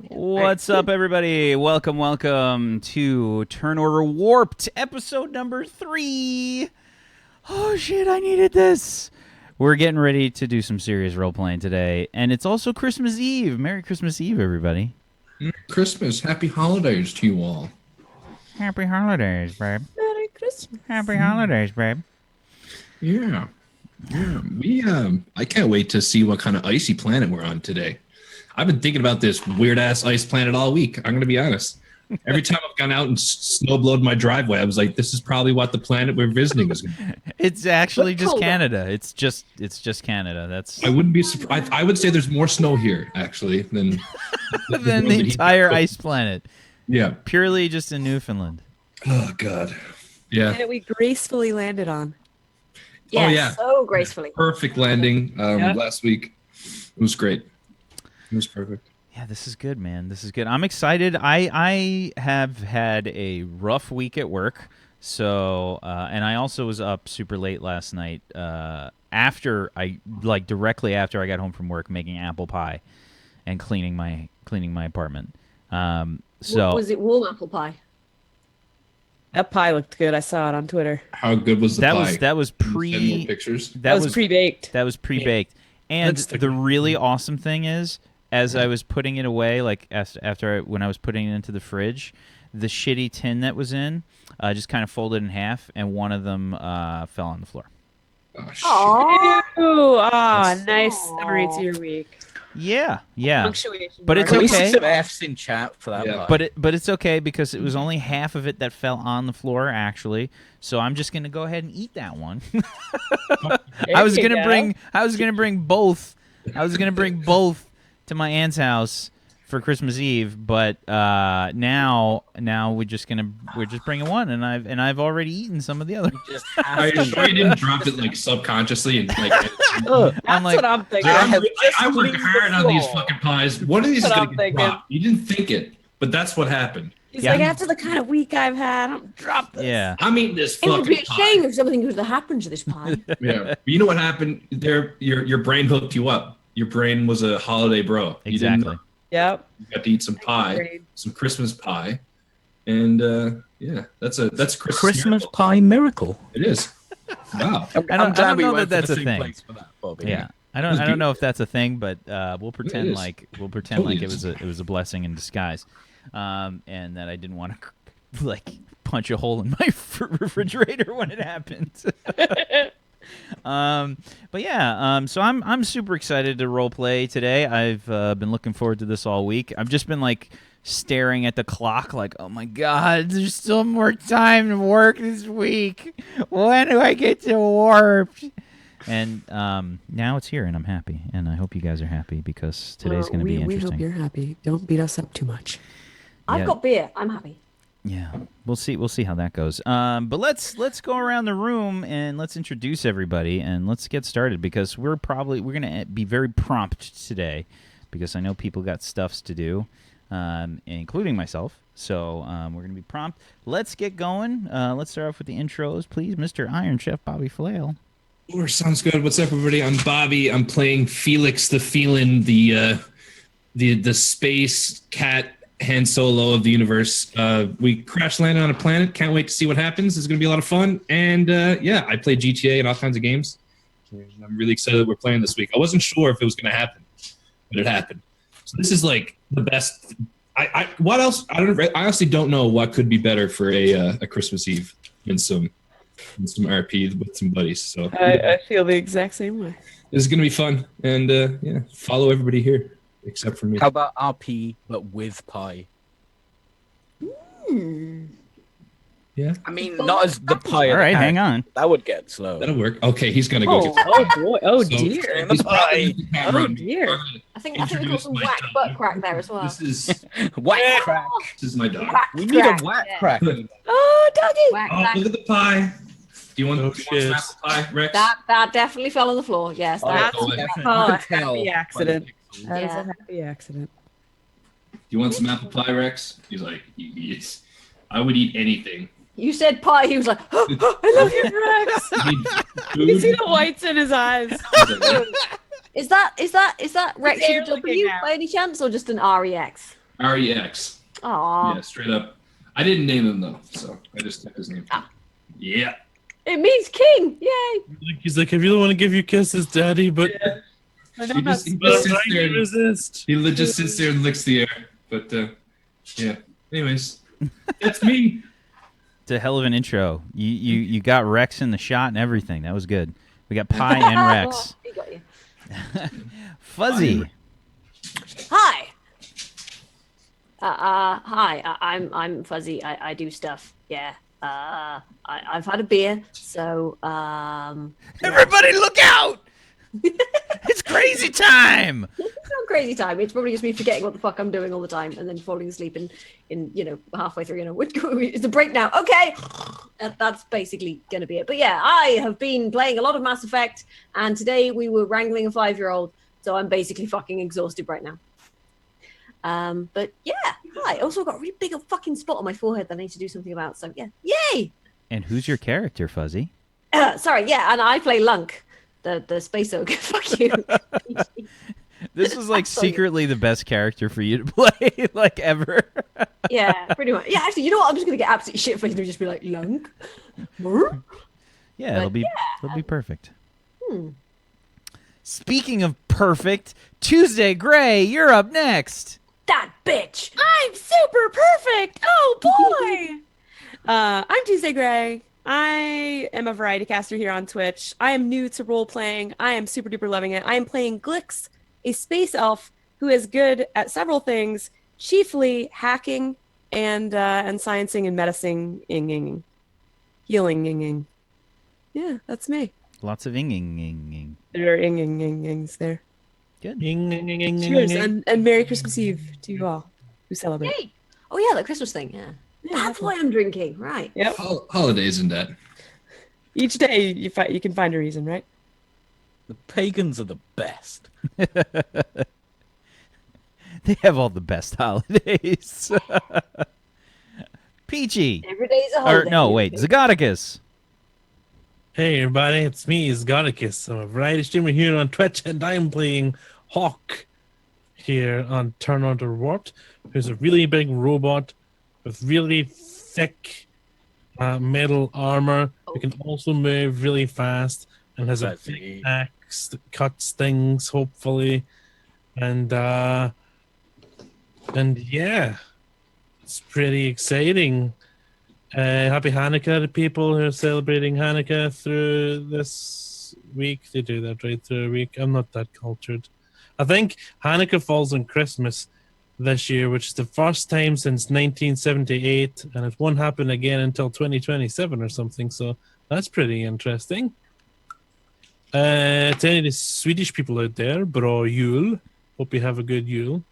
What's up, everybody? Welcome to Turn Order Warped, episode number 3. Oh, shit, I needed this. We're getting ready to do some serious role-playing today, and it's also Christmas Eve. Merry Christmas Eve, everybody. Merry Christmas. Happy holidays to you all. Happy holidays, babe. Merry Christmas. Happy holidays, babe. Yeah. I can't wait to see what kind of icy planet we're on today. I've been thinking about this weird-ass ice planet all week. I'm going to be honest. Every time I've gone out and snowblowed my driveway, I was like, this is probably what the planet we're visiting is going to be. It's actually just Canada. It's just Canada. That's. I wouldn't be surprised. I would say there's more snow here, actually, than than the entire ice planet. Yeah. Purely just in Newfoundland. Oh, God. Yeah. That we gracefully landed on. Yes, oh, yeah. So gracefully. Perfect landing last week. It was great. It was perfect. Yeah, this is good, man. This is good. I'm excited. I have had a rough week at work, so and I also was up super late last night. Directly after I got home from work, making apple pie and cleaning my apartment. So was it warm apple pie? That pie looked good. I saw it on Twitter. How good was the pie? That was pre pictures. That was pre-baked. That was pre-baked. And the really awesome thing is, as I was putting it away, like when I was putting it into the fridge, the shitty tin that was in just kind of folded in half, and one of them fell on the floor. Oh, shit. Aw. Ooh, That's- nice summary to your week. Yeah. Punctuation But it's mark. At least okay. some F's in chat for that Yeah. part. But it's okay because it was only half of it that fell on the floor actually. So I'm just gonna go ahead and eat that one. I was gonna bring both. I was gonna bring both to my aunt's house for Christmas Eve, but now we're just bringing one, and I've already eaten some of the other. Just Are you sure you didn't drop it like subconsciously and like? That's I'm like, what I'm thinking. I work hard on these fucking pies. One of these is That's what gonna I'm get thinking. dropped. You didn't think it, but that's what happened. He's Yeah. like, after the kind of week I've had, I'm drop this. yeah. I'm eating this It would fucking be a pie. shame if something was to happen to this pie. Yeah. But you know what happened? Your brain hooked you up. Your brain was a holiday bro. You didn't Exactly. know. Yep. You got to eat some pie, Agreed. some Christmas pie, and yeah, that's Christmas. Christmas miracle. pie miracle. It is. Wow. I don't glad we know went that for that's the a same thing. place for that, Bobby. Yeah. I was don't know if that's a thing, but we'll pretend is. like Totally it was a blessing in disguise, and that I didn't want to like punch a hole in my refrigerator when it happened. But yeah, so I'm super excited to role play today. I've been looking forward to this all week. I've just been like staring at the clock, like, oh my god, there's still more time to work this week. When do I get to warp? And now it's here, and I'm happy, and I hope you guys are happy because today's going to be We interesting. hope you're happy. Don't beat us up too much. I've Yeah. got beer. I'm happy. Yeah, we'll see how that goes. But let's go around the room and let's introduce everybody and let's get started because we're gonna be very prompt today because I know people got stuffs to do, including myself. So we're gonna be prompt. Let's get going. Let's start off with the intros, please, Mr. Iron Chef Bobby Flail. Sure, sounds good. What's up, everybody? I'm Bobby. I'm playing Felix the Felan, the space cat Han Solo of the universe. We crash landed on a planet. Can't wait to see what happens. It's going to be a lot of fun. And yeah, I play GTA and all kinds of games. And I'm really excited that we're playing this week. I wasn't sure if it was going to happen, but it happened. So this is like the best. What else? I honestly don't know what could be better for a Christmas Eve than some RP with some buddies. So I feel the exact same way. this is going to be fun. And yeah, follow everybody here except for me. How about RP but with pie? Yeah, I mean, not as the pie. All right, hang on. That would get slow. that'll work. Okay, he's going to go. Oh, get oh boy. Oh So- dear. He's probably looking at Oh, me. dear. I'm gonna I think we got introduce some my whack dog. butt crack there as well. This is Whack crack. my dog. Whack We need a crack, whack yeah. crack. Oh, doggy. Whack Oh, crack. look at the pie. Do you want, Oh, do you want some shit. apple pie, Rex? That definitely fell on the floor. Yes, Oh, that's go definitely. Oh, You a can tell happy by the accident. pixels. That is Yeah. a happy accident. Do you want some apple pie, Rex? He's like, he eats. I would eat anything. You said pie. He was like, oh, I love you, Rex. You need You can see food? the whites in his eyes. He's like, is that Rex They're with a looking W now. by any chance, or just an REX? REX. Aw, Yeah, straight up. I didn't name him though, so I just took his name. Ah. Yeah. it means king. Yay! He's like, I really want to give you kisses, Daddy, but I He know just, he but just I'm sits trying there. to resist. He just sits there and licks the air. But yeah. Anyways, that's me. It's a hell of an intro. You got Rex in the shot and everything. That was good. We got Pie and Rex. He got you. Fuzzy. Hi. Hi. I'm Fuzzy. I do stuff. Yeah. I've had a beer, so Everybody look out! It's crazy time! it's not crazy time. It's probably just me forgetting what the fuck I'm doing all the time and then falling asleep in halfway through. It's a break now. Okay, that's basically gonna be it. But yeah, I have been playing a lot of Mass Effect, and today we were wrangling a 5-year-old, so I'm basically fucking exhausted right now. But yeah, hi. Also got a really big fucking spot on my forehead that I need to do something about. So yeah, yay! And who's your character, Fuzzy? Sorry, yeah, and I play Lunk, the space ogre. Fuck you. This was like Absolutely. secretly the best character for you to play, like ever. Yeah, pretty much. Yeah, actually, you know what? I'm just gonna get absolutely shit faced and just be like Lunk. Yeah, it'll be perfect. Hmm. Speaking of perfect, Tuesday Gray, you're up next. that bitch. I'm super perfect. Oh boy. I'm Tuesday Gray. I am a variety caster here on Twitch. I am new to role playing. I am super duper loving it. I am playing Glix, a space elf who is good at several things, chiefly hacking and sciencing and medicine, healing. Yeah, that's me. Lots of ing. There are ings there. Good. Cheers and Merry Christmas Eve to you all who celebrate. Yay. Oh yeah, that Christmas thing. Yeah. That's why I'm drinking. Right. Yep. Holidays and that. Each day you can find a reason, right? The pagans are the best. They have all the best holidays. Peachy. Every day's a Or holiday. no, wait, Zagoticus. Hey everybody, it's me, H.A.W.K. I'm a variety streamer here on Twitch, and I'm playing H.A.W.K here on Turn On to Warped, who's a really big robot with really thick metal armor. Who can also move really fast and has a That's big it. axe that cuts things, hopefully. And yeah, it's pretty exciting. Happy Hanukkah to people who are celebrating Hanukkah through this week. They do that right through a week. I'm not that cultured. I think Hanukkah falls on Christmas this year, which is the first time since 1978, and it won't happen again until 2027 or something, so that's pretty interesting. To any of the Swedish people out there, bra jul. Hope you have a good Yule.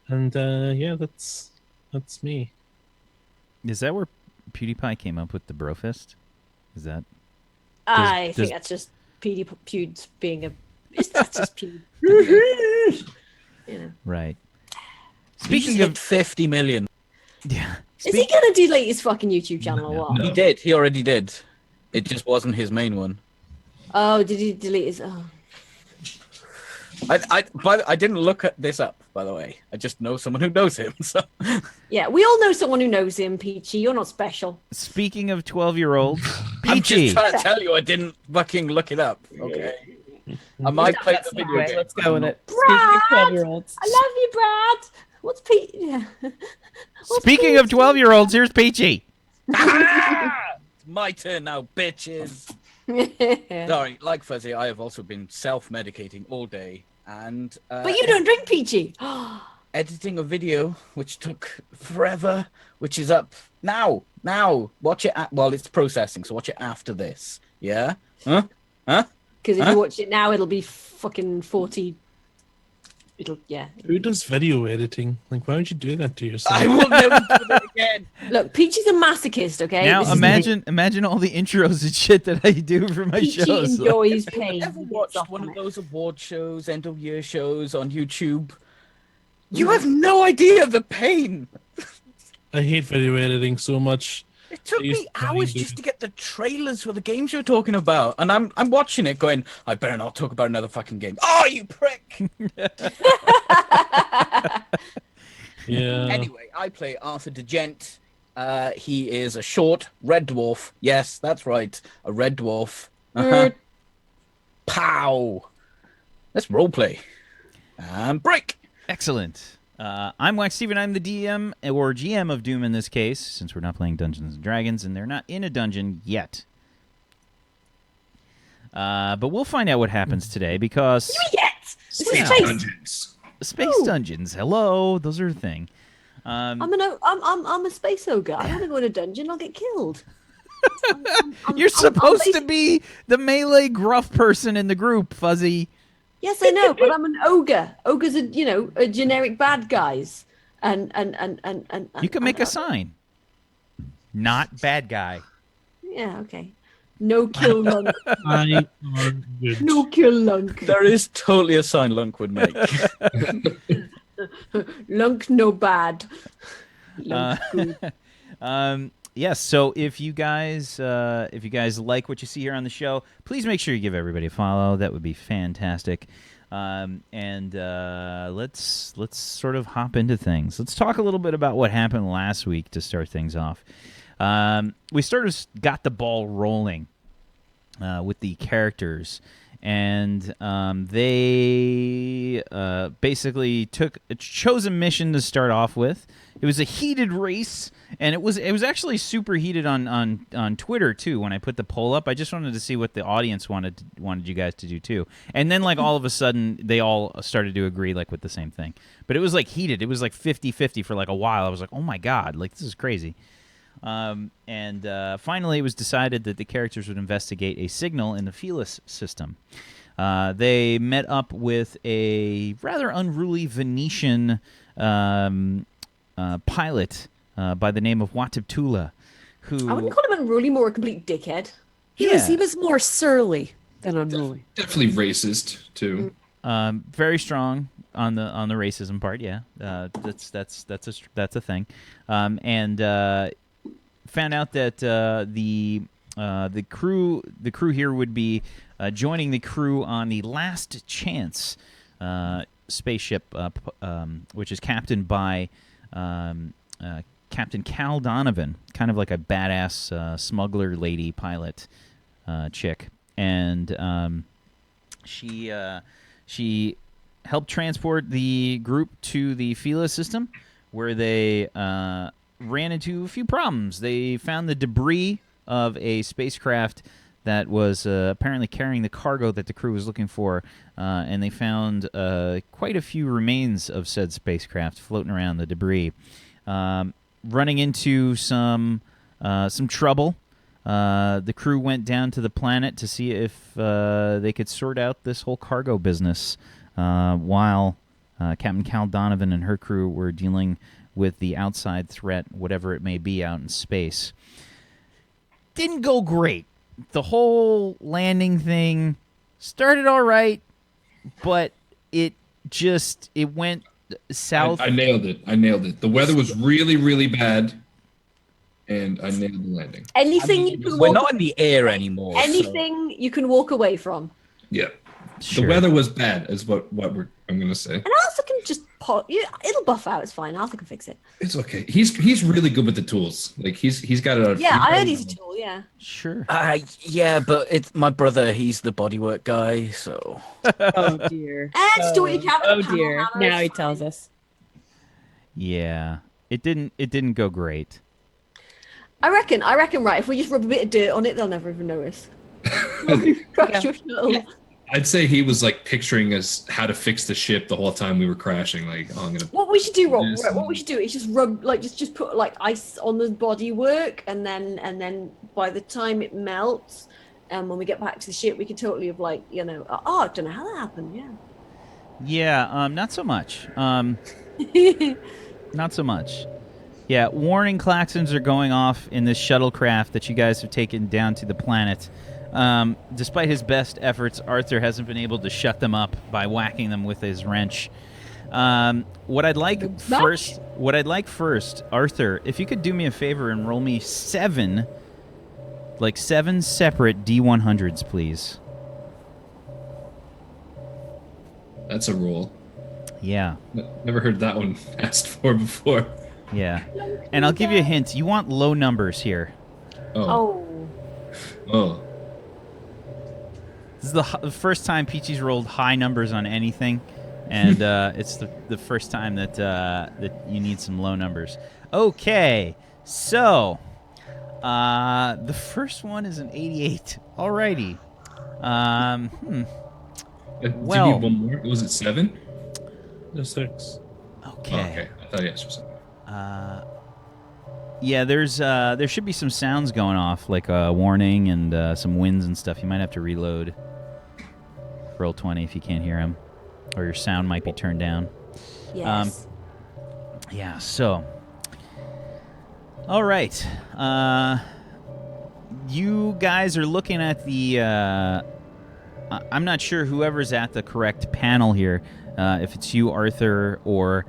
And yeah, that's me. Is that where PewDiePie came up with the brofist? Is that? I does- think that's just Pewds being a. That's just Pewds. You know. Right. Speaking Speaking of of, 50 million, yeah. Is he gonna delete his fucking YouTube channel or what? No. he did. He already did. It just wasn't his main one. Oh, did he delete his? Oh. I didn't look at this up, by the way. I just know someone who knows him. So Yeah, we all know someone who knows him, Peachy. You're not special. Speaking of 12-year-olds, I'm Peachy. just trying to tell you, I didn't fucking look it up. Okay. I might play the video game. Let's go with it. Brad! 12-year-olds. I love you, Brad. What's Pete? Yeah. Speaking of 12-year-olds, here's Peachy. It's my turn now, bitches. Sorry, like Fuzzy, I have also been self-medicating all day and But you don't drink Peachy. editing a video which took forever, which is up now. Watch it. Well, it's processing, so watch it after this. Yeah? Huh? Because if you watch it now, it'll be fucking 40. Yeah. Who does video editing? Like, why would you do that to yourself? I will never do that again. Look, Peachy's a masochist, okay? Now This is- imagine all the intros and shit that I do for my Peachy shows. enjoys pain. Ever He gets watched off one on of it. those award shows, end of year shows on YouTube? You have no idea the pain. I hate video editing so much. It took I used me to try hours and do just it. to get the trailers for the games you're talking about, and I'm watching it, going, I better not talk about another fucking game. Oh, you prick! Yeah. Anyway, I play Arthur DeGent. He is a short red dwarf. Yes, that's right, a red dwarf. Nerd. Pow! Let's roleplay. And break. Excellent. I'm Wax Steven. I'm the DM or GM of Doom in this case, since we're not playing Dungeons and Dragons and they're not in a dungeon yet. But we'll find out what happens today because Yet! This is Space space. dungeons. space dungeons. Hello, those are a thing. I'm a space ogre. I want to go in a dungeon. I'll get killed. You're supposed to be the melee gruff person in the group, Fuzzy. Yes, I know, but I'm an ogre. Ogres are, are generic bad guys. And You can make a sign. Not bad guy. Yeah, okay. No kill Lunk. I are good. No kill Lunk. There is totally a sign Lunk would make. Lunk no bad. Lunk good. Yes, so if you guys like what you see here on the show, please make sure you give everybody a follow. That would be fantastic. And let's sort of hop into things. Let's talk a little bit about what happened last week to start things off. We sort of got the ball rolling with the characters and they basically chose a mission to start off with. It was a heated race, and it was actually super heated on Twitter too. When I put the poll up, I just wanted to see what the audience wanted you guys to do too. And then like all of a sudden, they all started to agree like with the same thing. But it was like heated. It was like 50-50 for like a while. I was like, oh my god, like this is crazy. And finally, it was decided that the characters would investigate a signal in the Felis system. They met up with a rather unruly Venetian pilot by the name of H.A.W.K, who I wouldn't call him unruly, more a complete dickhead. He was more surly than unruly. Definitely racist too. very strong on the racism part. Yeah, that's a thing. And found out that the crew here would be joining the crew on the Last Chance spaceship, which is captained by Captain Cal Donovan, kind of like a badass smuggler lady pilot chick, and she helped transport the group to the Felis system, where they ran into a few problems. They found the debris of a spacecraft that was apparently carrying the cargo that the crew was looking for, and they found quite a few remains of said spacecraft floating around the debris. Running into some trouble, the crew went down to the planet to see if they could sort out this whole cargo business, while Captain Cal Donovan and her crew were dealing with the outside threat, whatever it may be, out in space. Didn't go great. The whole landing thing started all right, but it went south. I nailed it. The weather was really, really bad, and I nailed the landing. Anything you can We're walk, not in the air anymore. so- anything you can walk away from. Yeah. Sure. The weather was bad, is what I'm gonna say. And Arthur can just it'll buff out. It's fine. Arthur can fix it. It's okay. He's really good with the tools. Like he's got a Yeah, I heard he's a tool. Yeah. Sure. Yeah, but it's my brother. He's the bodywork guy, so. Oh dear. Just do what you can. Oh with a hammer, dear. hammer, Now he it's tells fine. us. Yeah, it didn't go great. I reckon. Right. If we just rub a bit of dirt on it, they'll never even notice. Crash your shuttle. I'd say he was like picturing us how to fix the ship the whole time we were crashing. Like, oh, I'm gonna. What we should do, Rob? Yes. What we should do is just rub, like, just put like ice on the bodywork, and then by the time it melts, and when we get back to the ship, we can totally have like, I don't know how that happened. Yeah. Yeah, not so much. Not so much. Yeah, warning klaxons are going off in this shuttlecraft that you guys have taken down to the planet. Despite his best efforts, Arthur hasn't been able to shut them up by whacking them with his wrench. What I'd like first, Arthur, if you could do me a favor and roll me seven separate D100s, please. That's a roll. Yeah. Never heard that one asked for before. Yeah. And I'll give you a hint. You want low numbers here. Oh. This is the first time Peachy's rolled high numbers on anything, and it's the first time that you need some low numbers. Okay, so the first one is an 88. Alrighty. Do you Well- need one more? Was it 7? The 6. Okay. Oh, okay. I thought you asked for 7. Yeah, there should be some sounds going off, like a warning and some winds and stuff. You might have to reload. Roll 20 if you can't hear him, or your sound might be turned down. Yes. Yeah, so. All right. You guys are looking at the... I'm not sure whoever's at the correct panel here, if it's you, Arthur, or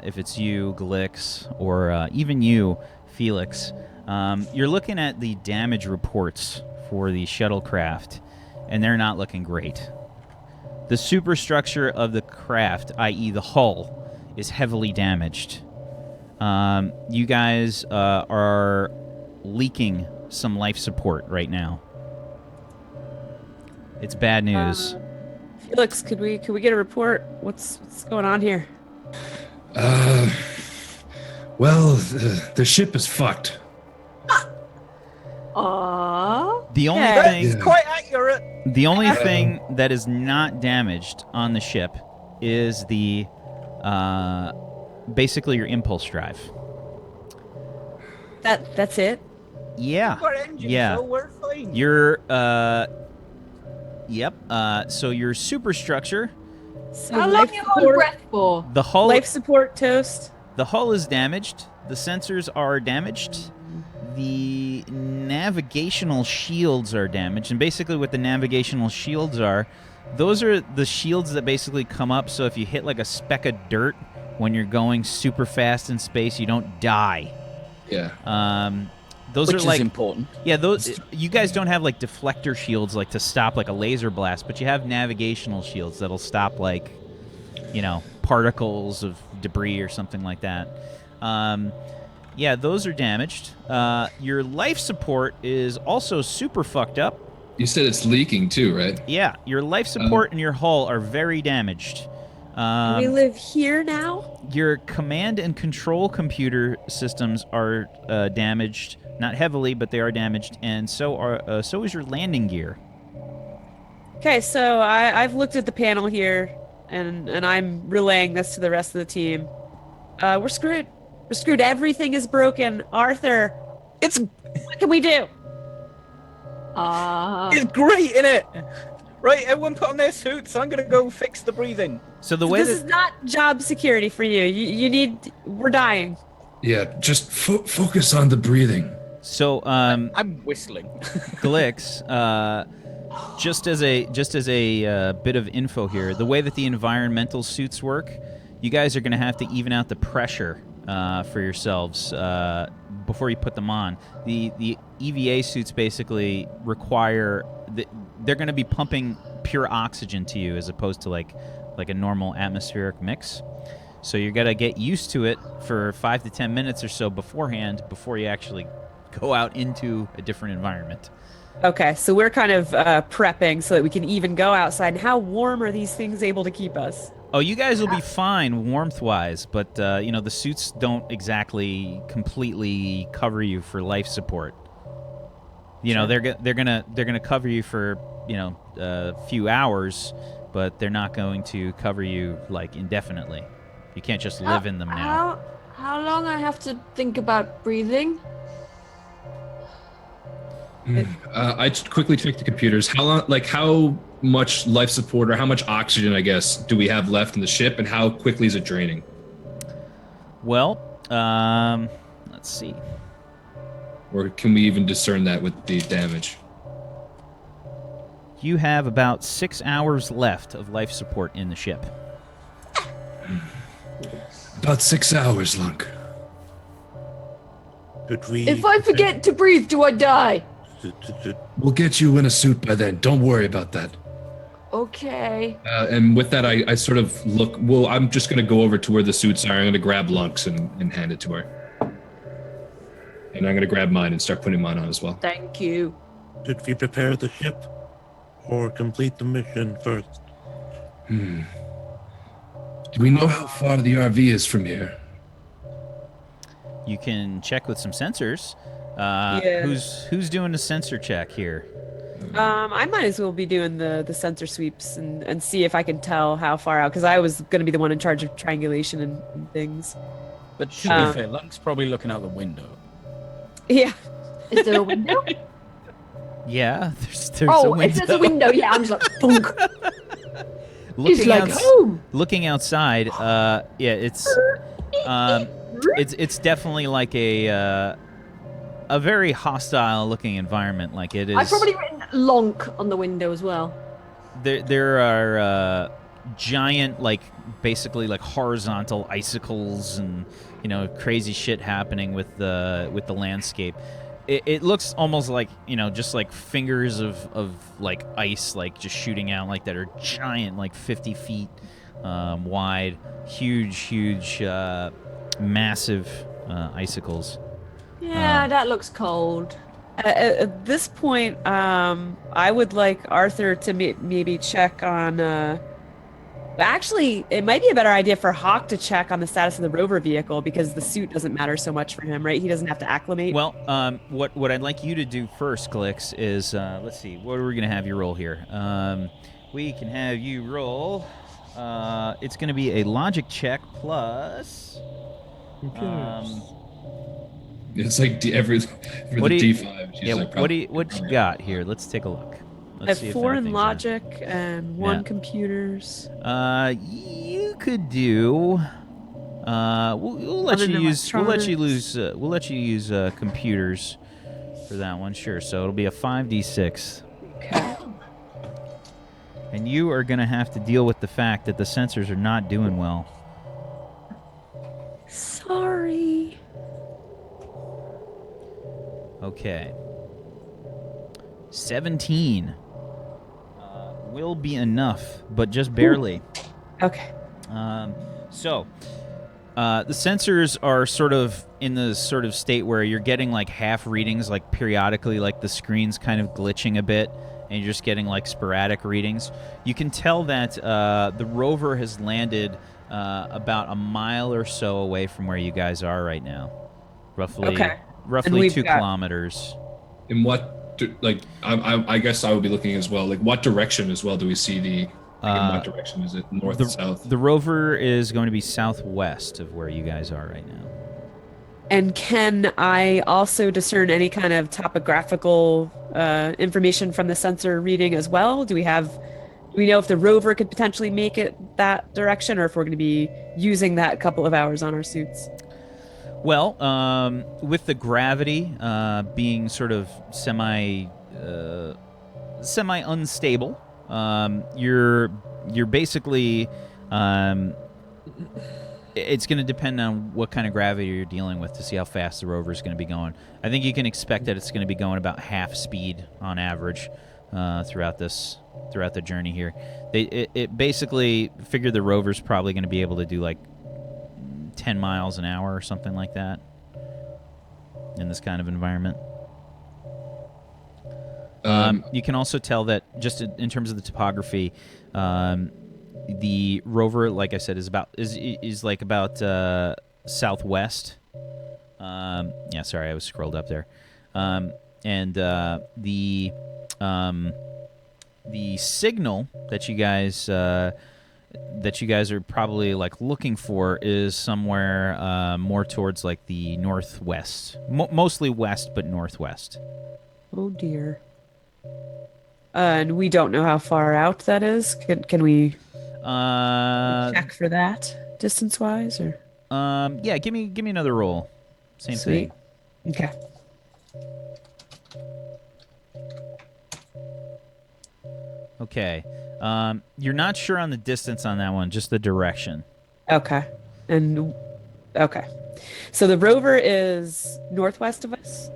if it's you, Glix, or even you, Felix. You're looking at the damage reports for the shuttlecraft, and they're not looking great. The superstructure of the craft, i.e. the hull, is heavily damaged. You guys are leaking some life support right now. It's bad news. Felix, could we get a report? What's going on here? Well, the ship is fucked. The only Yeah. thing, It's quite accurate. the only thing that is not damaged on the ship is the, basically your impulse drive. That's it. Yeah. We've got engines, Yeah. so we're fine. Your, yep. So your superstructure, So How long life you hold support, breath for? the hull, life support toast. the hull is damaged. The sensors are damaged. The navigational shields are damaged. And basically what the navigational shields are, those are the shields that basically come up so if you hit like a speck of dirt when you're going super fast in space, you don't die. Yeah. Those Which are is like important. yeah, those you guys don't have like deflector shields like to stop like a laser blast, but you have navigational shields that'll stop like, you know, particles of debris or something like that. Yeah, those are damaged. Your life support is also super fucked up. You said it's leaking too, right? Yeah, your life support and your hull are very damaged. We live here now. Your command and control computer systems are damaged, not heavily, but they are damaged, and so is your landing gear. Okay, so I've looked at the panel here, and I'm relaying this to the rest of the team. We're screwed. We're screwed. Everything is broken. Arthur, what can we do? It's great, isn't it? Right, everyone put on their suits. I'm gonna go fix the breathing. So the way This is not job security for you. You need. We're dying. Yeah, just focus on the breathing. so I'm whistling. Glix, just as a bit of info here, the way that the environmental suits work, you guys are going to have to even out the pressure for yourselves before you put them on. The EVA suits basically require they're going to be pumping pure oxygen to you as opposed to like a normal atmospheric mix. So you're going to get used to it for 5 to 10 minutes or so beforehand before you actually go out into a different environment. Okay, so we're kind of prepping so that we can even go outside. And how warm are these things able to keep us? Oh, you guys will be fine warmth-wise, but you know the suits don't exactly completely cover you for life support. You know they're gonna cover you for a few hours, but they're not going to cover you like indefinitely. You can't just live in them now. How long I have to think about breathing? I quickly checked the computers. How long? Like how much life support or how much oxygen, I guess, do we have left in the ship, and how quickly is it draining? Well, let's see. Or can we even discern that with the damage? You have about 6 hours left of life support in the ship. About 6 hours, Lunk. Could we? If I forget to breathe, do I die? We'll get you in a suit by then. Don't worry about that. Okay. And with that, I sort of look. Well, I'm just going to go over to where the suits are. I'm going to grab Lunk's and hand it to her. And I'm going to grab mine and start putting mine on as well. Thank you. Should we prepare the ship or complete the mission first? Do we know how far the RV is from here? You can check with some sensors. Yeah. Who's doing a sensor check here? I might as well be doing the sensor sweeps and see if I can tell how far out, because I was going to be the one in charge of triangulation and things. But to be fair, Lunk's probably looking out the window. Yeah. Is there a window? Yeah, there's Oh, a window. if there's a window, yeah, I'm just like, bonk. Looking He's like, outs- home. Looking outside, it's definitely like a very hostile looking environment. Like it is. I've probably written Lunk on the window as well. There are giant, like basically like horizontal icicles and crazy shit happening with the landscape. It looks almost like just like fingers of like ice, like just shooting out like that are giant, like 50 feet wide, huge, massive icicles. Yeah, that looks cold. At this point, I would like Arthur to maybe check on. Actually, it might be a better idea for Hawk to check on the status of the rover vehicle because the suit doesn't matter so much for him, right? He doesn't have to acclimate. Well, what I'd like you to do first, Glix, is let's see, what are we gonna have you roll here? We can have you roll. It's gonna be a logic check plus. It's like for What the do you- D5. She's Yeah, like, what you got here? Let's take a look. I Let's have see if 4 in anything's logic and 1 Yeah. computers. You could do. We'll let Other you than use. We'll let you electronics. lose. We'll let you use computers for that one. Sure. So it'll be a 5d6, Okay. and you are gonna have to deal with the fact that the sensors are not doing well. Sorry. Okay. 17 will be enough, but just barely. Okay. So, the sensors are sort of in the sort of state where you're getting like half readings, like periodically, like the screen's kind of glitching a bit, and you're just getting like sporadic readings. You can tell that the rover has landed about a mile or so away from where you guys are right now, roughly. Okay. Roughly we've 2 got- kilometers. in what I guess I would be looking as well. Like, what direction as well do we see the? Like, in what direction is it? North, south? The rover is going to be southwest of where you guys are right now. And can I also discern any kind of topographical information from the sensor reading as well? Do we know if the rover could potentially make it that direction, or if we're going to be using that couple of hours on our suits? Well, with the gravity being sort of semi unstable, you're basically it's going to depend on what kind of gravity you're dealing with to see how fast the rover is going to be going. I think you can expect that it's going to be going about half speed on average throughout the journey here. It basically figured the rover's probably going to be able to do like 10 miles an hour or something like that in this kind of environment. You can also tell that just in terms of the topography, the rover, like I said, is like about southwest. Yeah, sorry, I was scrolled up there. And the signal that you guys are probably like looking for is somewhere more towards like the northwest, mostly west, but northwest. Oh dear. And we don't know how far out that is. Can we check for that distance-wise, or? Yeah, give me another roll. Same Sweet. thing. Okay. Okay. You're not sure on the distance on that one, just the direction. Okay. Okay. So the rover is northwest of us?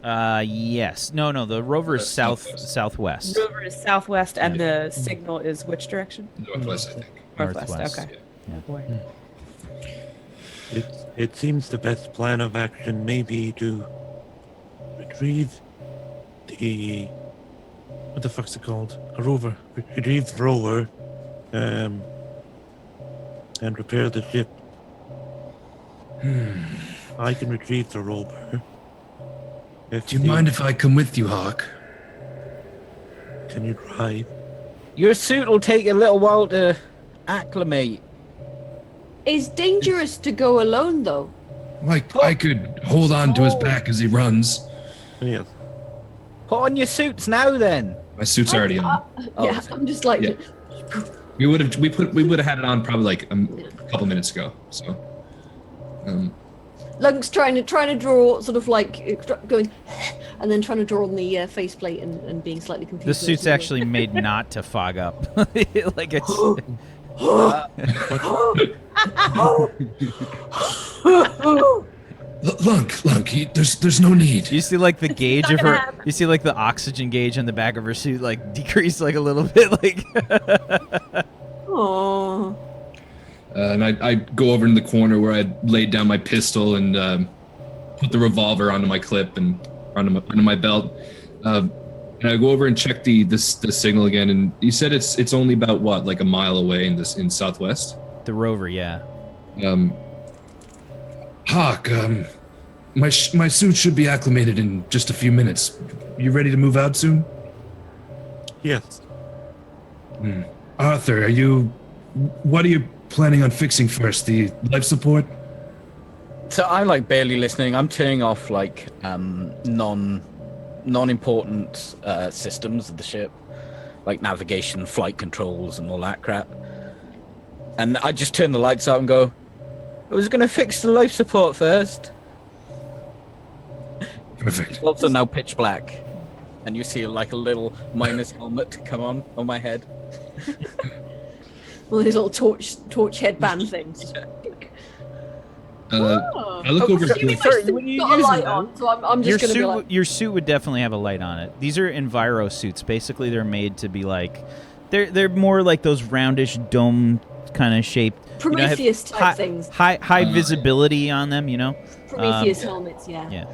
Yes. No, the rover is Southwest. southwest. The rover is southwest, and the signal is which direction? Northwest, I think. Northwest. Okay. Yeah. Oh boy. It seems the best plan of action may be to retrieve the What the fuck's it called? A rover. retrieve the rover, and repair the ship. I can retrieve the rover. Do you mind if I come with you, Hawk? Can you drive? Your suit will take a little while to acclimate. It's dangerous to go alone, though. Like, I could hold on to his back as he runs. Yes. Put on your suits now, then. My suit's already on. Yeah, I'm just like, Yeah. We would have had it on probably like a couple minutes ago. So, Lunk's trying to draw, sort of like going, and then trying to draw on the faceplate and being slightly confused. The suit's actually made not to fog up. Like it's. Lunk, there's no need. You see, like the gauge not of gonna her. happen. You see, like the oxygen gauge on the back of her suit, like decrease like a little bit, like. Oh. And I go over in the corner where I laid down my pistol and put the revolver onto my clip and under my belt. And I go over and check the signal again. And you said it's only about what, like a mile away in southwest. The rover, yeah. Hawk, my suit should be acclimated in just a few minutes. You ready to move out soon? Yes. Arthur, what are you planning on fixing first? The life support? So I'm like barely listening. I'm turning off like non-important systems of the ship, like navigation, flight controls, and all that crap. And I just turn the lights out and go, I was going to fix the life support first. Perfect. It's also now pitch black. And you see like a little minus helmet come on my head. One of these little torch headband things. I look over. Sorry, got a light on, so I'm just going to be like... Your suit would definitely have a light on it. These are Enviro suits. Basically, they're made to be like... They're more like those roundish dome kind of shaped... Prometheus type things. High visibility on them, you know? Prometheus helmets, yeah. Yeah.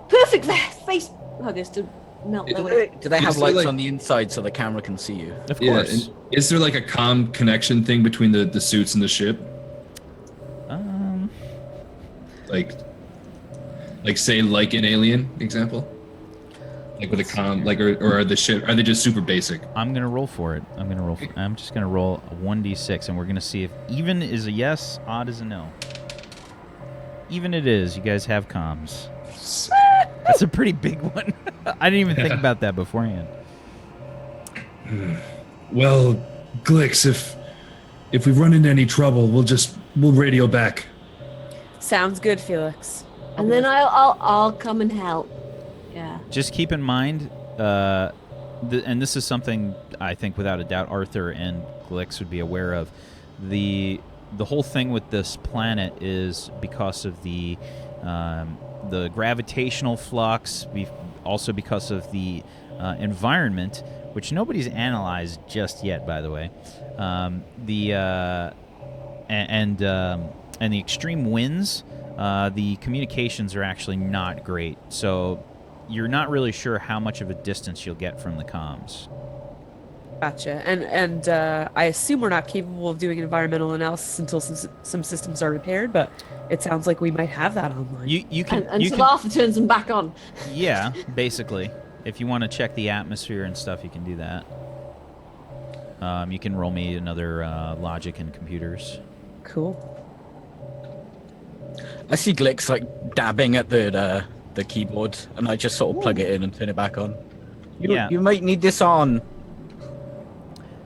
Perfect face huggers to melt their way. Do they have Is there, lights like- on the inside so the camera can see you? Of Yeah, course. and is there like a comm connection thing between the suits and the ship? Like say like an Alien example, like with a comm, like or are they just super basic? I'm gonna roll for it. I'm just gonna roll a 1d6, and we're gonna see if even is a yes, odd is a no. Even it is. You guys have comms. That's a pretty big one. I didn't even think about that beforehand. Well, Glix, if we run into any trouble, we'll radio back. Sounds good, Felix. And then I'll come and help. Yeah. Just keep in mind, and this is something I think without a doubt Arthur and Glix would be aware of. The whole thing with this planet is because of the gravitational flux, also because of the environment, which nobody's analyzed just yet, by the way. And the extreme winds. The communications are actually not great, so you're not really sure how much of a distance you'll get from the comms. Gotcha. And I assume we're not capable of doing environmental analysis until some systems are repaired, but it sounds like we might have that online. You can Until Arthur turns them back on. Yeah, basically. If you want to check the atmosphere and stuff, you can do that. You can roll me another logic and computers. Cool. I see Glix like dabbing at the keyboard, and I just sort of plug it in and turn it back on. You might need this on.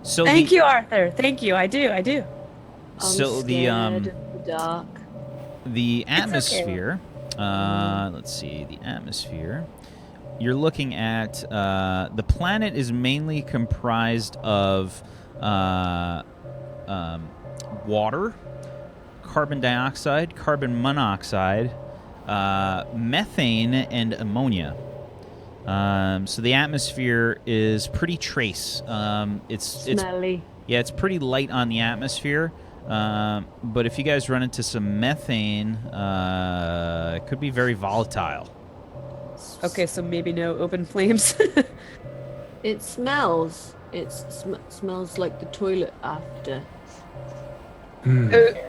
So Thank you, Arthur. Thank you. I do. So I'm scared of the dark. the atmosphere. Let's see, the atmosphere. You're looking at the planet is mainly comprised of water, carbon dioxide, carbon monoxide, methane, and ammonia. So the atmosphere is pretty trace. It's Smelly. yeah, it's pretty light on the atmosphere. But if you guys run into some methane, it could be very volatile. Okay, so maybe no open flames. It smells. It smells like the toilet after.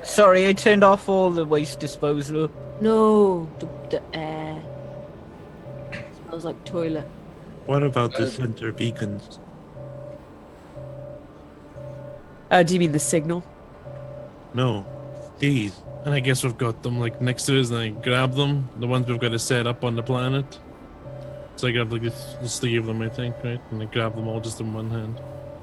Sorry, I turned off all the waste disposal. No, the air. Smells like toilet. What about the center beacons? Do you mean the signal? No, these. And I guess we've got them like next to us, and I grab them. The ones we've got to set up on the planet. So I grab like the sleeve of them, I think, right? And I grab them all just in one hand.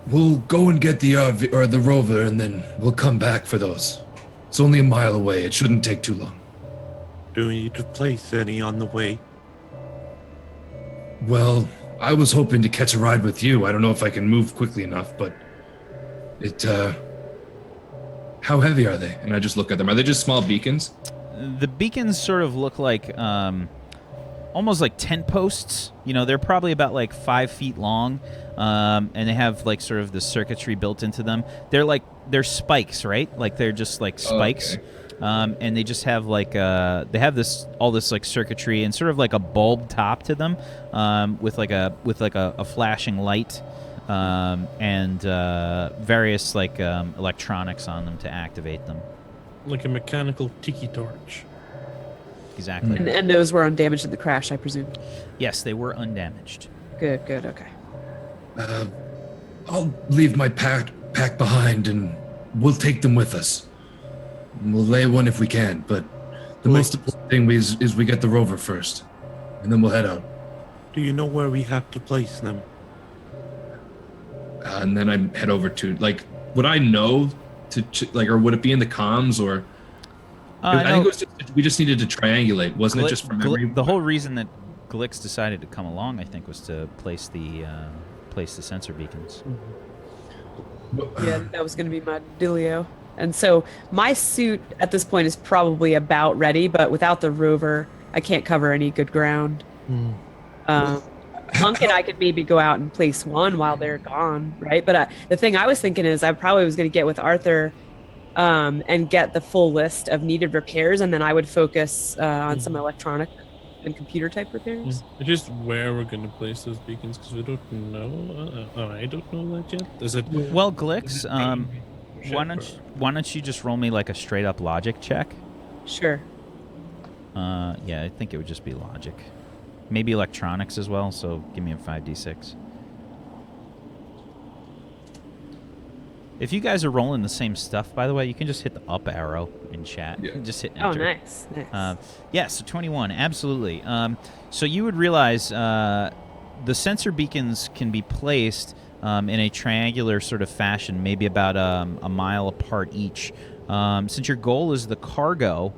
We'll go and get the RV or the rover, and then we'll come back for those. It's only a mile away. It shouldn't take too long. Do we need to place any on the way? Well, I was hoping to catch a ride with you. I don't know if I can move quickly enough, but it. How heavy are they? And I just look at them. Are they just small beacons? The beacons sort of look like almost like tent posts. You know, they're probably about like 5 feet long, and they have like sort of the circuitry built into them. They're spikes, right? Like they're just like spikes. and they just have like they have all this like circuitry and sort of like a bulb top to them, with like a flashing light, and various like electronics on them to activate them. Like a mechanical tiki torch. Exactly. And those were undamaged in the crash, I presume. Yes, they were undamaged. Good, okay. I'll leave my pack behind, and we'll take them with us. We'll lay one if we can, but the most important thing is we get the rover first, and then we'll head out. Do you know where we have to place them? And then I head over to, like, would I know to like, or would it be in the comms, or? I think it was we just needed to triangulate, wasn't it? Just from memory. The whole reason that Glix decided to come along, I think, was to place the sensor beacons. Yeah, that was going to be my dealio. And so my suit at this point is probably about ready, but without the rover, I can't cover any good ground. Lunk and I could maybe go out and place one while they're gone, right? But the thing I was thinking is I probably was going to get with Arthur and get the full list of needed repairs, and then I would focus on some electronic and computer type repairs. It's just where we're going to place those beacons, because we don't know. I don't know that yet. Is it? Well, Glix, why don't you just roll me like a straight up logic check? Sure. Yeah, I think it would just be logic. Maybe electronics as well, so give me a 5d6. If you guys are rolling the same stuff, by the way, you can just hit the up arrow in chat. Yeah. Just hit enter. Oh, nice. Yeah, so 21, absolutely. So you would realize the sensor beacons can be placed in a triangular sort of fashion, maybe about a mile apart each. Since your goal is the cargo,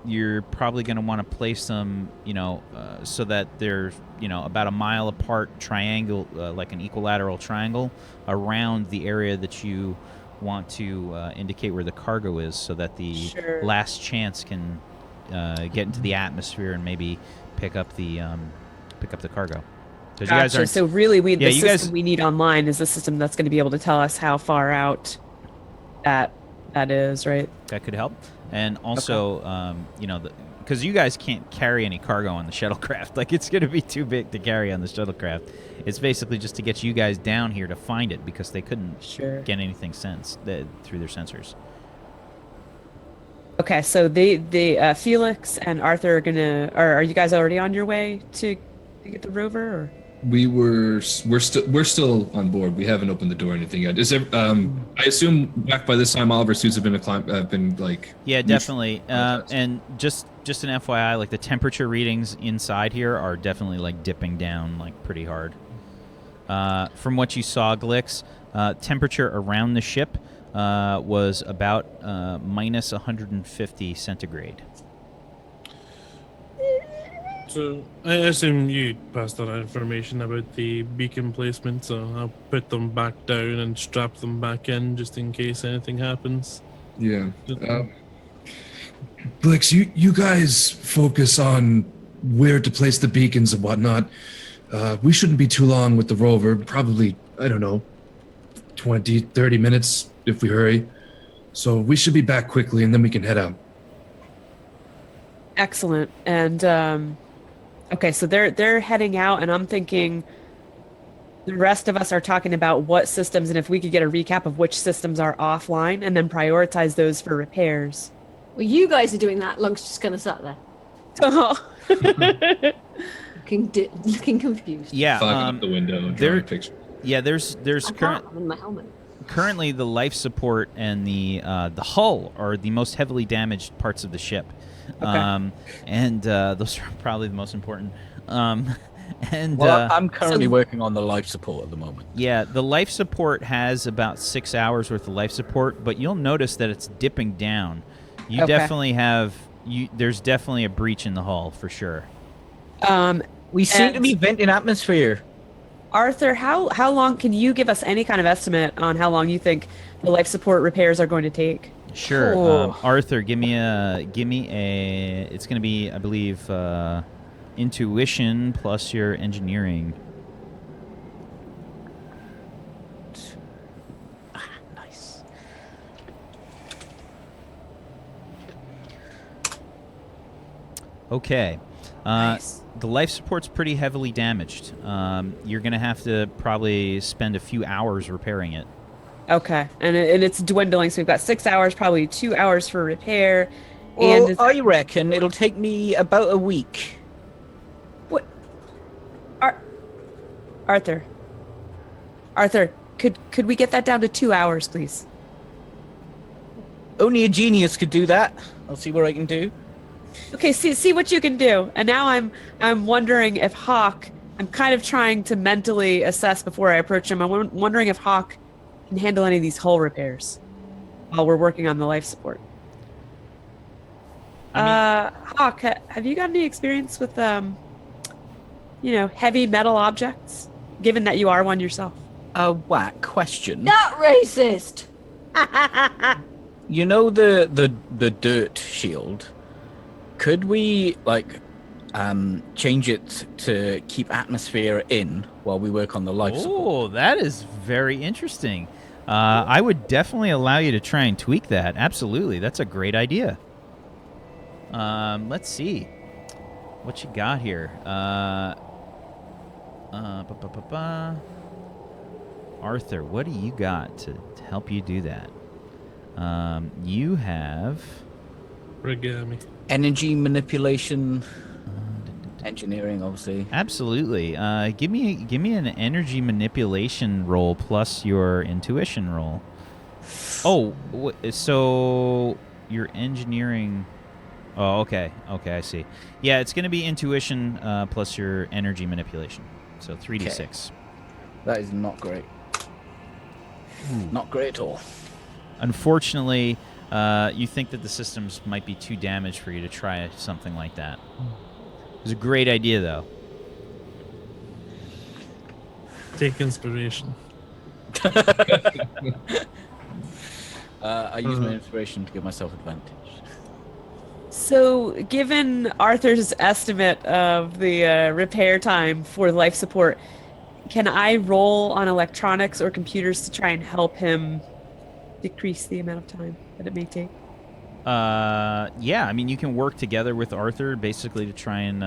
you're probably going to want to place them, so that they're, about a mile apart, triangle, like an equilateral triangle around the area that you want to indicate where the cargo is, so that the last chance can get into the atmosphere and maybe pick up the cargo. Gotcha. You guys aren't, so really, the system we need online is the system that's going to be able to tell us how far out that is, right? That could help. And also, because you guys can't carry any cargo on the shuttlecraft. Like, it's going to be too big to carry on the shuttlecraft. It's basically just to get you guys down here to find it, because they couldn't get anything sensed through their sensors. Okay, so the Felix and Arthur are gonna. Are you guys already on your way to get the rover? Or? We're still on board. We haven't opened the door or anything yet. Is there, I assume back by this time all of our suits have been like. Yeah, definitely. And just an FYI, like the temperature readings inside here are definitely like dipping down like pretty hard. From what you saw, Glix, temperature around the ship was about minus 150 centigrade. So I assume you passed that information about the beacon placement, so I'll put them back down and strap them back in just in case anything happens. Yeah. Blix, you guys focus on where to place the beacons and whatnot. We shouldn't be too long with the rover, probably, I don't know, 20, 30 minutes if we hurry. So we should be back quickly and then we can head out. Excellent. And okay, so they're heading out, and I'm thinking the rest of us are talking about what systems, and if we could get a recap of which systems are offline, and then prioritize those for repairs. Well, you guys are doing that. Lunk's just going to sat there. Looking confused. Yeah. Fogging up the window, drawing picture. Yeah, there's my helmet. Currently, the life support and the hull are the most heavily damaged parts of the ship. Okay. And those are probably the most important. I'm currently working on the life support at the moment. Yeah, the life support has about 6 hours worth of life support, but you'll notice that it's dipping down. You definitely have there's definitely a breach in the hull for sure. We seem to be venting atmosphere. Arthur, how long can you give us any kind of estimate on how long you think the life support repairs are going to take? Sure. Arthur, give me a it's going to be, I believe, intuition plus your engineering. Nice. Okay. Nice. The life support's pretty heavily damaged. You're going to have to probably spend a few hours repairing it. Okay, and it's dwindling. So we've got 6 hours, probably 2 hours for repair. Well, And I reckon it'll take me about a week. what? Arthur. Arthur, could we get that down to 2 hours, please? Only a genius could do that. I'll see what I can do. Okay, see what you can do. And now I'm wondering if H.A.W.K. I'm kind of trying to mentally assess before I approach him. I'm wondering if H.A.W.K. can handle any of these hull repairs while we're working on the life support. H.A.W.K, have you got any experience with heavy metal objects? Given that you are one yourself. A whack question. Not racist. You know the dirt shield? Could we change it to keep atmosphere in while we work on the life support? Oh, that is very interesting. I would definitely allow you to try and tweak that. Absolutely. That's a great idea. Let's see. What you got here? Arthur, what do you got to help you do that? You have... Origami. Energy manipulation, engineering, obviously. Absolutely. Give me an energy manipulation roll plus your intuition roll. Oh, so your engineering... Oh, okay. Okay, I see. Yeah, it's going to be intuition plus your energy manipulation. So 3d6. Okay. That is not great. Not great at all. Unfortunately, you think that the systems might be too damaged for you to try something like that. It was a great idea, though. Take inspiration. I use my inspiration to give myself advantage. So, given Arthur's estimate of the repair time for life support, can I roll on electronics or computers to try and help him decrease the amount of time that it may take? Yeah, I mean, you can work together with Arthur basically to try and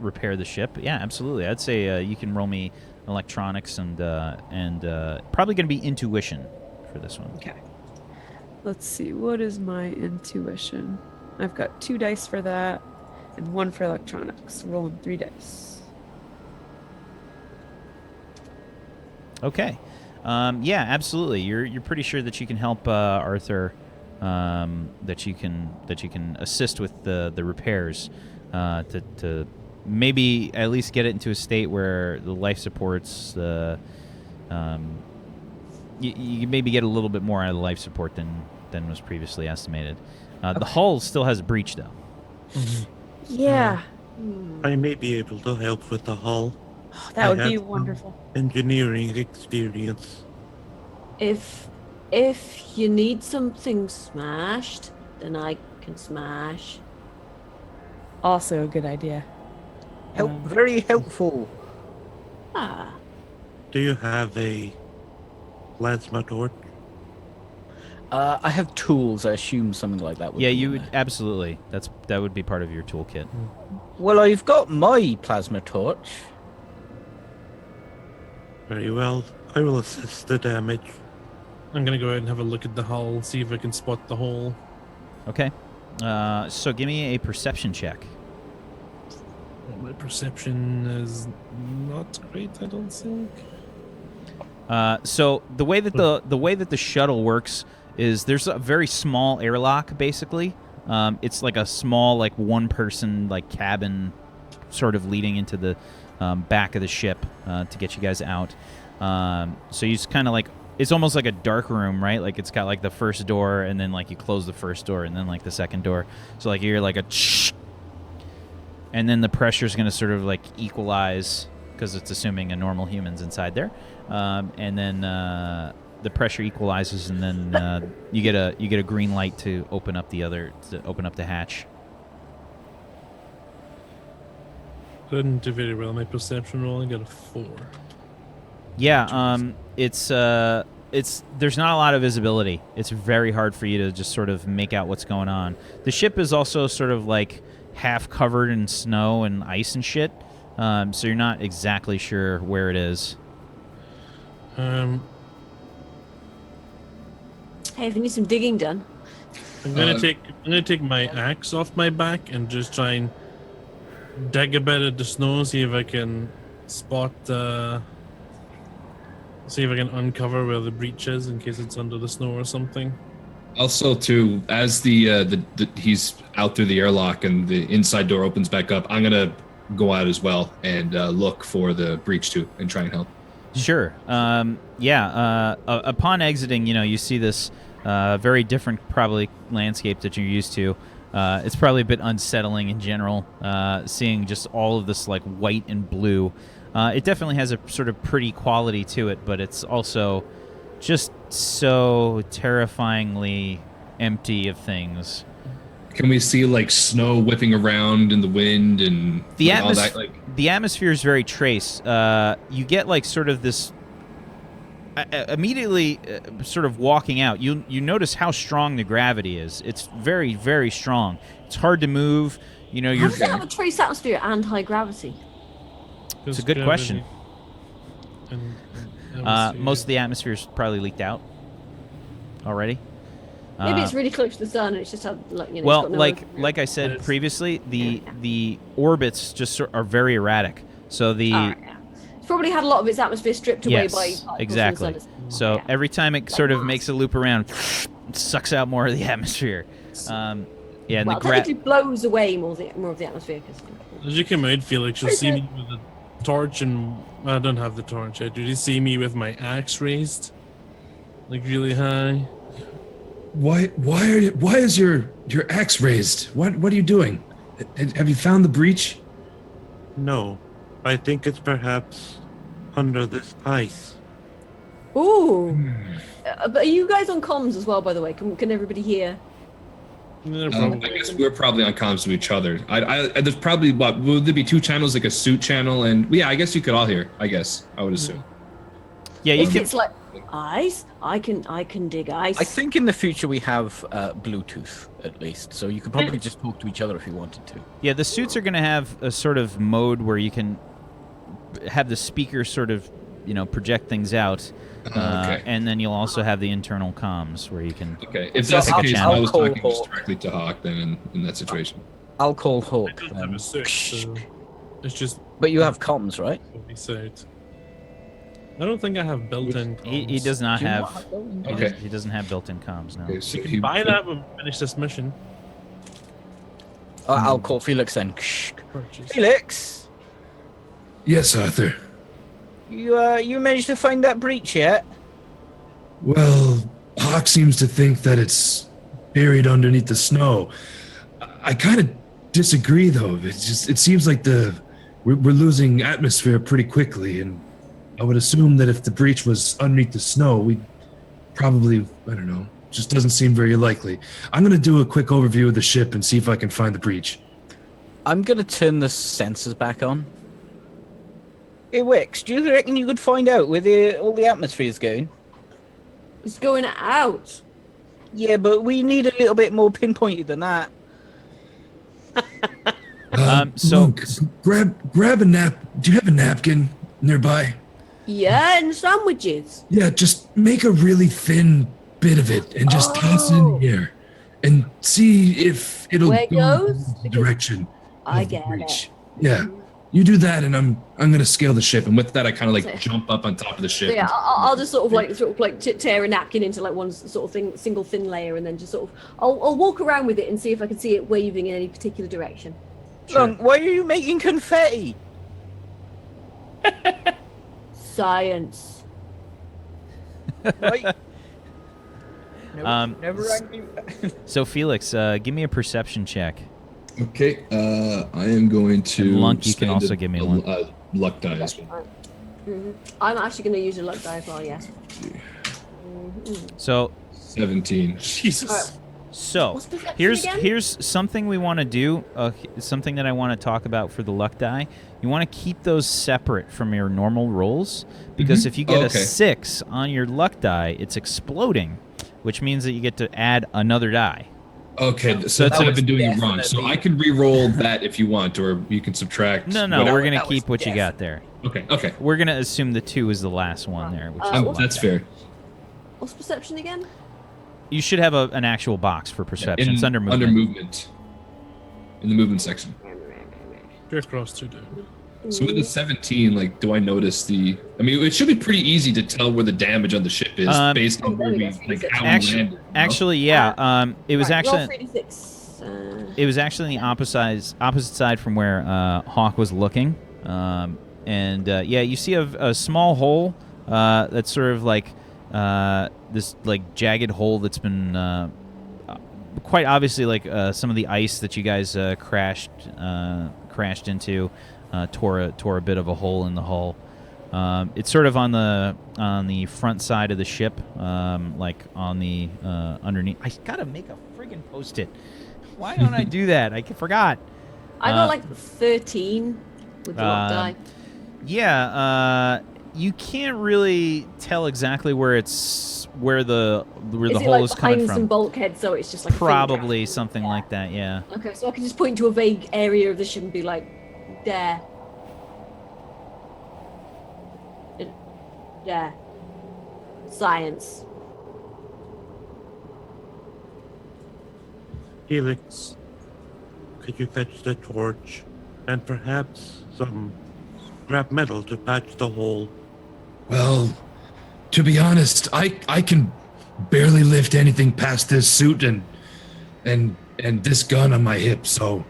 repair the ship. Yeah, absolutely. I'd say you can roll me electronics and probably going to be intuition for this one. Okay. Let's see. What is my intuition? I've got 2 dice for that and 1 for electronics. Rolling 3 dice. Okay. Yeah, absolutely. You're pretty sure that you can help Arthur. That you can assist with the repairs to maybe at least get it into a state where the life supports you maybe get a little bit more out of the life support than was previously estimated. The hull still has a breach though. Mm-hmm. Yeah. I may be able to help with the hull. That would I be have wonderful. Engineering experience. If you need something smashed, then I can smash. Also a good idea. Very helpful. Ah. Do you have a plasma torch? I have tools. I assume something like that would Yeah, be you in would there. absolutely. That would be part of your toolkit. Well, I've got my plasma torch. Very well. I will assess the damage. I'm gonna go ahead and have a look at the hull, see if I can spot the hole. Okay. So give me a perception check. My perception is not great, I don't think. So the way that the shuttle works is there's a very small airlock basically. It's like a small one person cabin sort of leading into the back of the ship to get you guys out. So you just kind of it's almost like a dark room, right? It's got the first door and then you close the first door and then the second door. So you hear a shh, and then the pressure's going to sort of equalize because it's assuming a normal human's inside there. And then the pressure equalizes, and then you get a green light to open up the hatch. Didn't do very well. My perception roll, I got a 4. Yeah, it's there's not a lot of visibility. It's very hard for you to just sort of make out what's going on. The ship is also sort of half covered in snow and ice and shit. So you're not exactly sure where it is. Um, Hey, if you need some digging done. I'm gonna take my axe off my back and just try and dig a bit of the snow, see if I can spot, see if I can uncover where the breach is in case it's under the snow or something. Also, too, as the he's out through the airlock and the inside door opens back up, I'm gonna go out as well and look for the breach too and try and help. Sure. Upon exiting, you see this very different, probably, landscape that you're used to. It's probably a bit unsettling in general, seeing just all of this, like, white and blue. It definitely has a sort of pretty quality to it, but it's also just so terrifyingly empty of things. Can we see, like, snow whipping around in the wind and The all that? Like, the atmosphere is very trace. You get, like, sort of this... immediately, sort of walking out, you notice how strong the gravity is. It's very, very strong. It's hard to move. How does it have a trace atmosphere and high gravity? It's a good question. And Most of the atmosphere is probably leaked out already. Maybe it's really close to the sun and it's just had, like, Well, it's got no like I said previously, the orbits just are very erratic. So the It's probably had a lot of its atmosphere stripped away by yes, particles exactly. from the sun. So Yeah. every time it sort of makes a loop around, it sucks out more of the atmosphere. And Well, the technically blows away more of the atmosphere. as you come out, Felix, you'll see me with a torch, and I don't have the torch yet. Did you see me with my axe raised, like really high? why is your axe raised? What are you doing? Have you found the breach? No, I think it's perhaps under this ice. Ooh. But are you guys on comms as well, by the way? Can everybody hear? Yeah, I guess we're probably on comms to each other. There's probably, would there be two channels, like a suit channel? And I guess you could all hear, I guess, I would assume. Yeah, you If can. it's like ice, I can dig ice. I think in the future we have Bluetooth at least, so you could probably just talk to each other if you wanted to. Yeah, the suits are going to have a sort of mode where you can have the speaker sort of, project things out. Okay. And then you'll also have the internal comms where you can. Okay, if So that's the I'll- case, I'll I was call talking just Hawk. directly to Hawk then in that situation. I'll call I Hawk don't have then. a suit, so it's just But you have comms, right? be suit. I don't think I have built-in. He comms. does not Do you have. not have those? Okay. He doesn't have built-in comms. No. Okay, so You can buy that when we finish this mission. I'll call Felix then. Purchase. Felix, Yes, Arthur. you managed to find that breach yet? Well, Hawk seems to think that it's buried underneath the snow. I kind of disagree, though. It seems like we're losing atmosphere pretty quickly, and I would assume that if the breach was underneath the snow, we'd probably, I don't know, just doesn't seem very likely. I'm going to do a quick overview of the ship and see if I can find the breach. I'm gonna turn the sensors back on. Hey Wix, do you reckon you could find out where all the atmosphere is going? It's going out. Yeah, but we need a little bit more pinpointed than that. So- Lunk, grab a nap. Do you have a napkin nearby? Yeah, and sandwiches. Yeah, just make a really thin bit of it and just toss it in the air and see if it'll Where it go goes? in the direction I of the get breach. it. Yeah, you do that, and I'm gonna scale the ship. And with that, I kind of like jump up on top of the ship. So yeah, I'll just sort of like tear a napkin into like one sort of thing, single thin layer, and then just sort of I'll walk around with it and see if I can see it waving in any particular direction. Lunk, why are you making confetti? Science. Right? Never angry. So Felix, give me a perception check. Okay, I am going to. And Lunk, you can spend also give me one. Luck die as well. I'm actually going to use a luck die as well. Yes. So 17. Jesus. So What's perception here's again? here's something we want to do. Something that I want to talk about for the luck die. You want to keep those separate from your normal rolls because if you get a Okay. 6 on your luck die, it's exploding, which means that you get to add another die. Okay, so that I've was been doing it wrong. So definitely- I can re-roll that if you want, or you can subtract. No, no, whatever. we're gonna that was keep what you got there. Okay. We're gonna assume the 2 is the last one there, which is Um, a lot That's better. fair. What's perception again? You should have an actual box for perception. It's under movement. Under movement. In the movement section. Just cross 2 down. So with the 17, like, do I notice the? I mean, it should be pretty easy to tell where the damage on the ship is based on where we, like, how we landed. you know? Actually, yeah. It was Right, actually roll 3d6. it was actually on the opposite side from where Hawk was looking. Yeah, you see a small hole that's sort of like this like jagged hole that's been quite obviously like some of the ice that you guys crashed into tore a bit of a hole in the hull. It's sort of on the front side of the ship, like on the underneath. I gotta make a friggin' post-it. Why don't I do that? I forgot. I got like 13 with the lock die. Yeah, you can't really tell exactly where the Is hole it like is coming behind from. some bulkhead, so it's just like a Probably finger? something like that. Yeah. Okay, so I can just point to a vague area of the ship and be like, there. There. Science. Felix, could you fetch the torch and perhaps some scrap metal to patch the hole? Well, to be honest, I can barely lift anything past this suit and this gun on my hip, so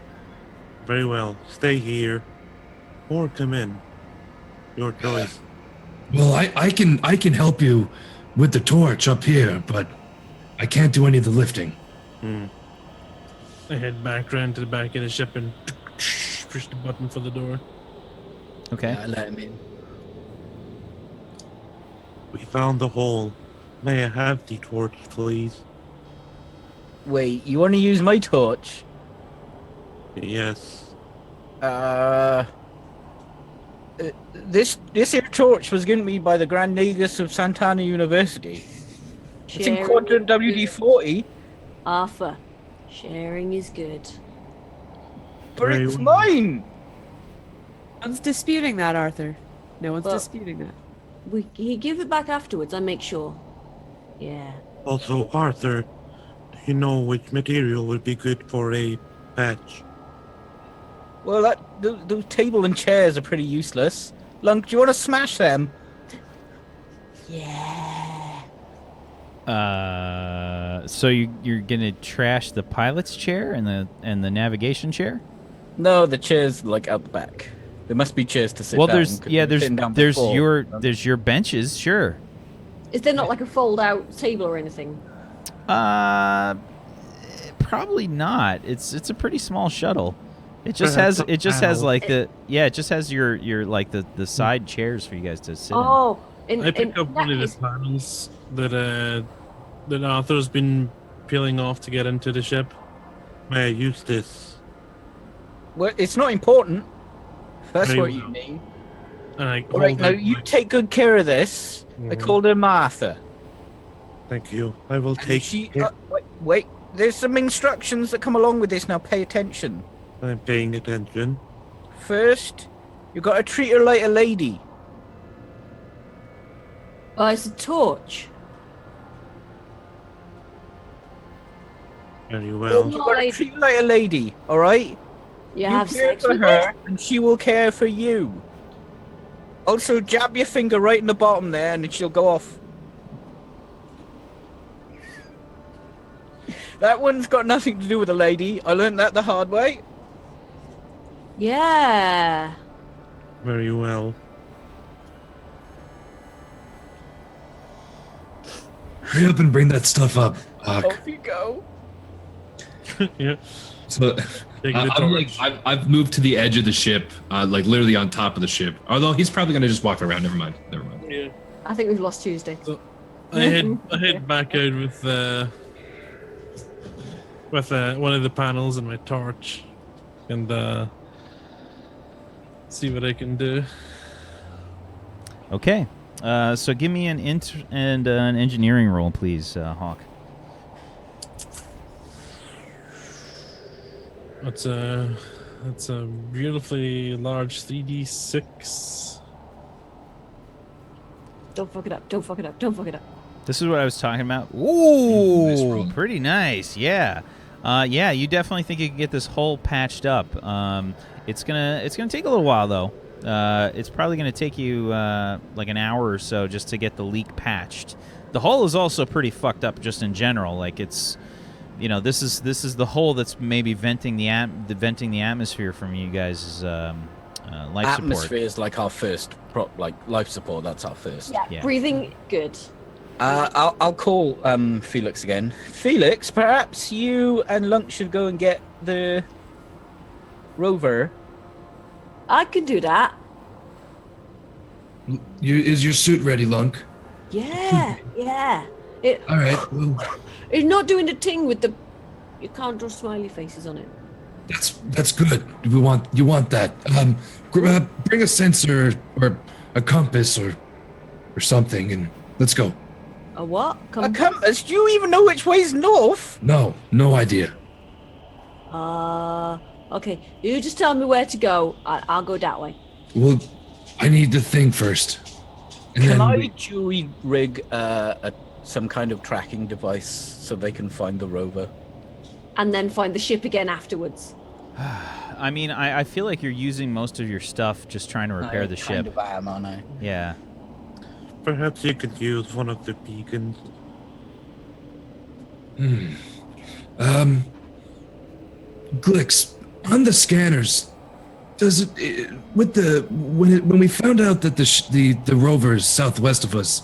Very well. Stay here. Or come in. Your choice. well I can help you with the torch up here, but I can't do any of the lifting. I head back round to the back of the ship and push the button for the door. Okay. Yeah, I let him in. We found the hole. May I have the torch, please? Wait, you want to use my torch? Yes. This here torch was given me by the Grand Nagus of Santana University. It's in Sharing Quadrant is good. WD-40, Arthur, sharing is good. but Very it's well. mine! No one's disputing that, Arthur. No one's Well- disputing that. He give it back afterwards, I make sure. Yeah. Also, Arthur, do you know which material would be good for a patch? Well, those table and chairs are pretty useless. Lunk, do you want to smash them? Yeah. So you're gonna trash the pilot's chair and the navigation chair? No, the chairs like out the back. There must be chairs to sit Well, down. there's 'cause yeah, we're sitting down there's before. your benches, sure. Is there not like a fold out table or anything? Probably not. It's a pretty small shuttle. It just Perhaps has a like it just has your like the side chairs for you guys to sit Oh, I pick up one of the panels that Arthur's been peeling off to get into the ship. May I use this? Well, it's not important. That's Very what you well. mean. And I All right, hold now it you like- take good care of this. I Mhm. called her Martha. Thank you. I will And take she. it. Wait. There's some instructions that come along with this. Now pay attention. I'm paying attention. First, you got to treat her like a lady. Oh, it's a torch. Very well. You got to treat her like a lady. All right. You You have care sex for with her, and she will care for you. Also, jab your finger right in the bottom there, and she'll go off. That one's got nothing to do with a lady. I learned that the hard way. Yeah. Very well. Hurry up and bring that stuff up, Hawk. Off you go. Yeah. So Take the I'm like, torch. I've moved to the edge of the ship, like literally on top of the ship. Although he's probably gonna just walk around. Never mind. Yeah. I think we've lost Tuesday. I head back out with one of the panels and my torch, and see what I can do. Okay. So give me an an engineering roll, please, Hawk. It's a beautifully large 3d6. Don't fuck it up. Don't fuck it up. Don't fuck it up. This is what I was talking about. Nice Ooh, roll. pretty nice. Yeah. Yeah, you definitely think you can get this hole patched up. It's gonna take a little while though. It's probably gonna take you like an hour or so just to get the leak patched. The hole is also pretty fucked up just in general. Like it's, you know, this is the hole that's maybe venting the atmosphere from you guys' life Atmosphere support. is like our first life support. That's our first. Yeah, Yeah. breathing good. I'll call Felix again. Felix, perhaps you and Lunk should go and get the rover. I can do that. Is your suit ready, Lunk? Yeah, yeah. All right. Well, It's not doing the thing with the. You can't draw smiley faces on it. that's good. You want that? Bring a sensor or a compass or something, and let's go. A what? A compass? Do you even know which way's north? No idea. Okay. You just tell me where to go. I'll go that way. Well, I need the thing first. And Can then I jury rig some kind of tracking device so they can find the rover? And then find the ship again afterwards. I mean, I feel like you're using most of your stuff just trying to repair the ship. Kind of am, aren't I? Yeah. Perhaps you could use one of the beacons. Glix, on the scanners, does it with the when we found out that the rover is southwest of us,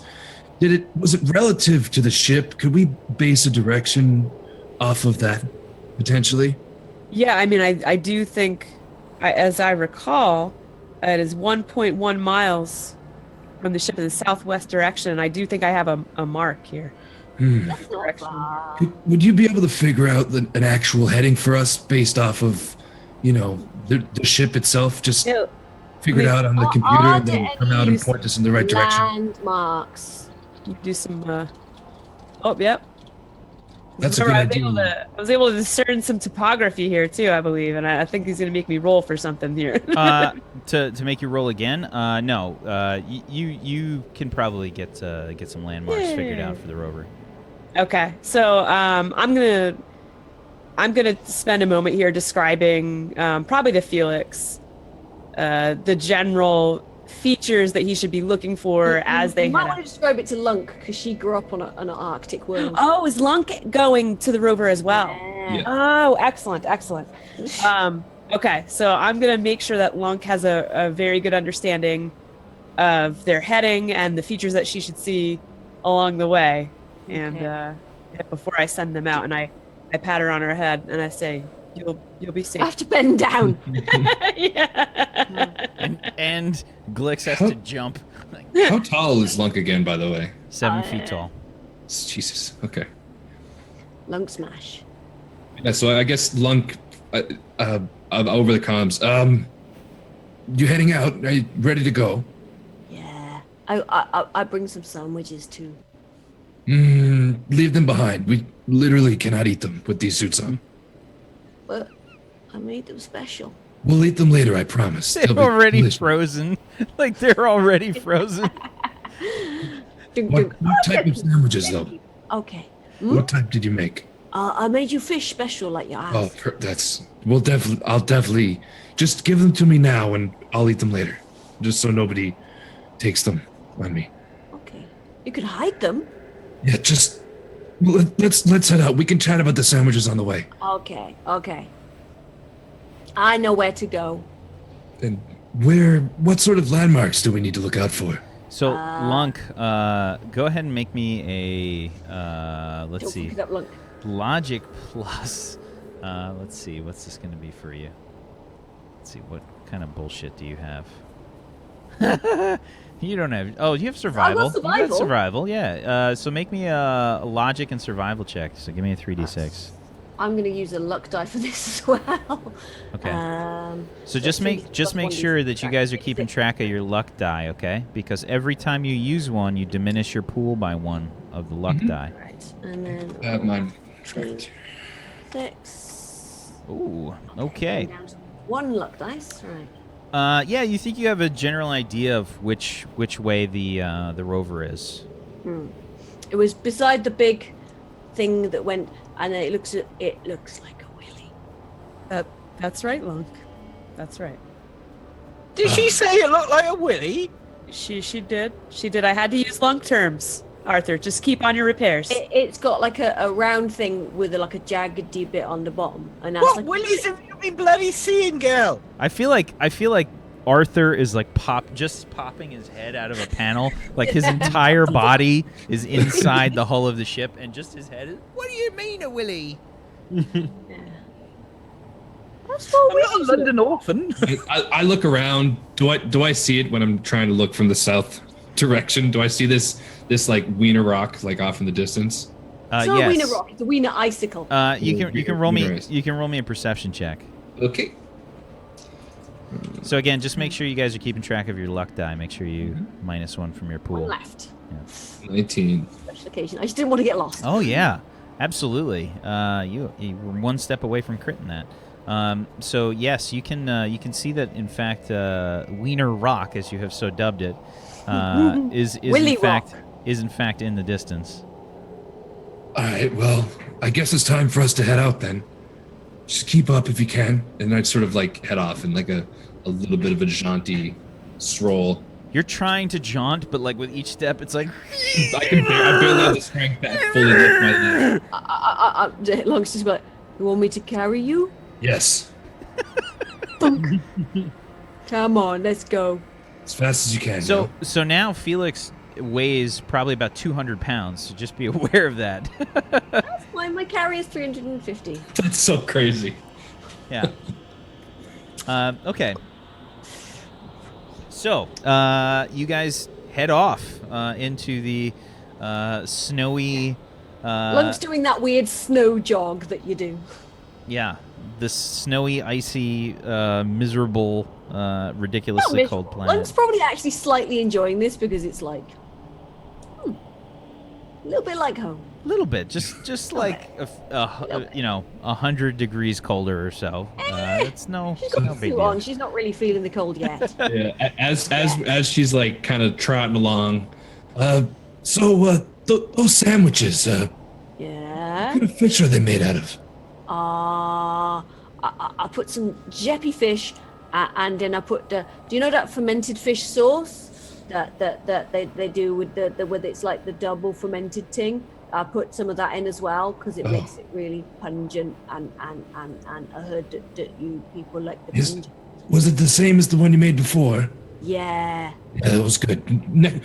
was it relative to the ship? Could we base a direction off of that potentially? Yeah, I mean, I do think, as I recall, it is 1.1 miles from the ship in the southwest direction. And I do think I have a mark here. That's not far. Would you be able to figure out an actual heading for us based off of, you know, the ship itself? Just Yeah. figure it out on the computer Are and then there come out any and point us in the right direction. Landmarks. You do some. Oh, yep. That's a Remember, good idea. I was able to discern some topography here too, I believe, and I think he's going to make me roll for something here. To make you roll again? No. You can probably get some landmarks figured out for the rover. Okay, so I'm gonna spend a moment here describing probably to Felix the general features that he should be looking for as they You might head want to out. describe it to Lunk because she grew up on an Arctic world. Oh, is Lunk going to the rover as well? Yeah. Oh, excellent. Okay, so I'm gonna make sure that Lunk has a very good understanding of their heading and the features that she should see along the way. And before I send them out, and I pat her on her head and I say, "You'll be safe." I have to bend down. Yeah. And Glix has to jump. How tall is Lunk again, by the way? 7 feet tall. Jesus. Okay. Lunk smash. Yeah, so I guess Lunk, over the comms. You heading out? Are you ready to go? Yeah. I bring some sandwiches too. Leave them behind. We literally cannot eat them with these suits on. But I made them special. We'll eat them later, I promise. They're They'll be already delicious. frozen. Like they're already frozen. What type of sandwiches, though? Okay. What type did you make? I made you fish special like you asked. Oh, I'll definitely just give them to me now, and I'll eat them later, just so nobody takes them on me. Okay. You could hide them. Yeah, just let's head out. We can chat about the sandwiches on the way. Okay. I know where to go. And what sort of landmarks do we need to look out for? So, Lunk, go ahead and make me a, let's Don't see, pick it up, Lunk. logic plus, let's see, what's this going to be for you? Let's see, what kind of bullshit do you have? You don't have, you have survival. You survival. got survival, yeah. So make me a logic and survival check. So give me a 3d6. I'm gonna use a luck die for this as well. Okay. So so just make plus one sure that you guys are keeping 6. track of your luck die, okay? Because every time you use one, you diminish your pool by 1 of the luck die. Right. And then I have mine. 6. Ooh, okay. Down to 1 luck dice, right? Yeah, you think you have a general idea of which way the rover is. It was beside the big thing that went, and it looks like a willy. That's right, Lunk. That's right. Did she say it looked like a willy? She did. She did. I had to use Lunk terms. Arthur, just keep on your repairs. It's got like a round thing with like a jagged bit on the bottom, and that's What like willies have you been bloody seeing, girl? I feel like Arthur is like just popping his head out of a panel. Like his entire body is inside the hull of the ship, and just his head is. What do you mean, a willy? That's what I'm not a London orphan. I look around. Do I see it when I'm trying to look from the south direction? Do I see this like wiener rock like off in the distance? It's not Yes. a wiener rock. It's a wiener icicle. You can roll me. Nice. You can roll me a perception check. Okay. So again, just make sure you guys are keeping track of your luck die. Make sure you -1 from your pool. 1 left. 19. Special occasion. I just didn't want to get lost. Oh yeah, absolutely. You were 1 step away from critting that. So yes, you can see that in fact Wiener Rock, as you have so dubbed it, is Willy in fact in the distance. All right, well, I guess it's time for us to head out then. Just keep up if you can. And I'd sort of like head off in like a little bit of a jaunty stroll. You're trying to jaunt, but like with each step, it's like. I barely have the strength to fully lift my leg. Long's just like, you want me to carry you? Yes, Come on, let's go. as fast as you can. So yo. so now Felix weighs probably about 200 pounds. So just be aware of that. That's why my carry is 350. That's so crazy. Yeah. Okay. So, you guys head off into the snowy. Lunk's doing that weird snow jog that you do. Yeah, the snowy, icy, miserable, ridiculously cold planet. Lunk's probably actually slightly enjoying this because it's like a little bit like home. A little bit, just like 100 degrees colder or so. It's no, She's got no the big suit deal. on. She's not really feeling the cold yet. Yeah. As she's like kind of trotting along. Those sandwiches, Yeah. what kind of fish are they made out of? I put some jeppy fish, and then I put do you know that fermented fish sauce that they do with the with it's like the double fermented thing? I put some of that in as well because it makes it really pungent, and I heard that you people like the pungent. Was it the same as the one you made before? Yeah. Yeah, that was good. Good.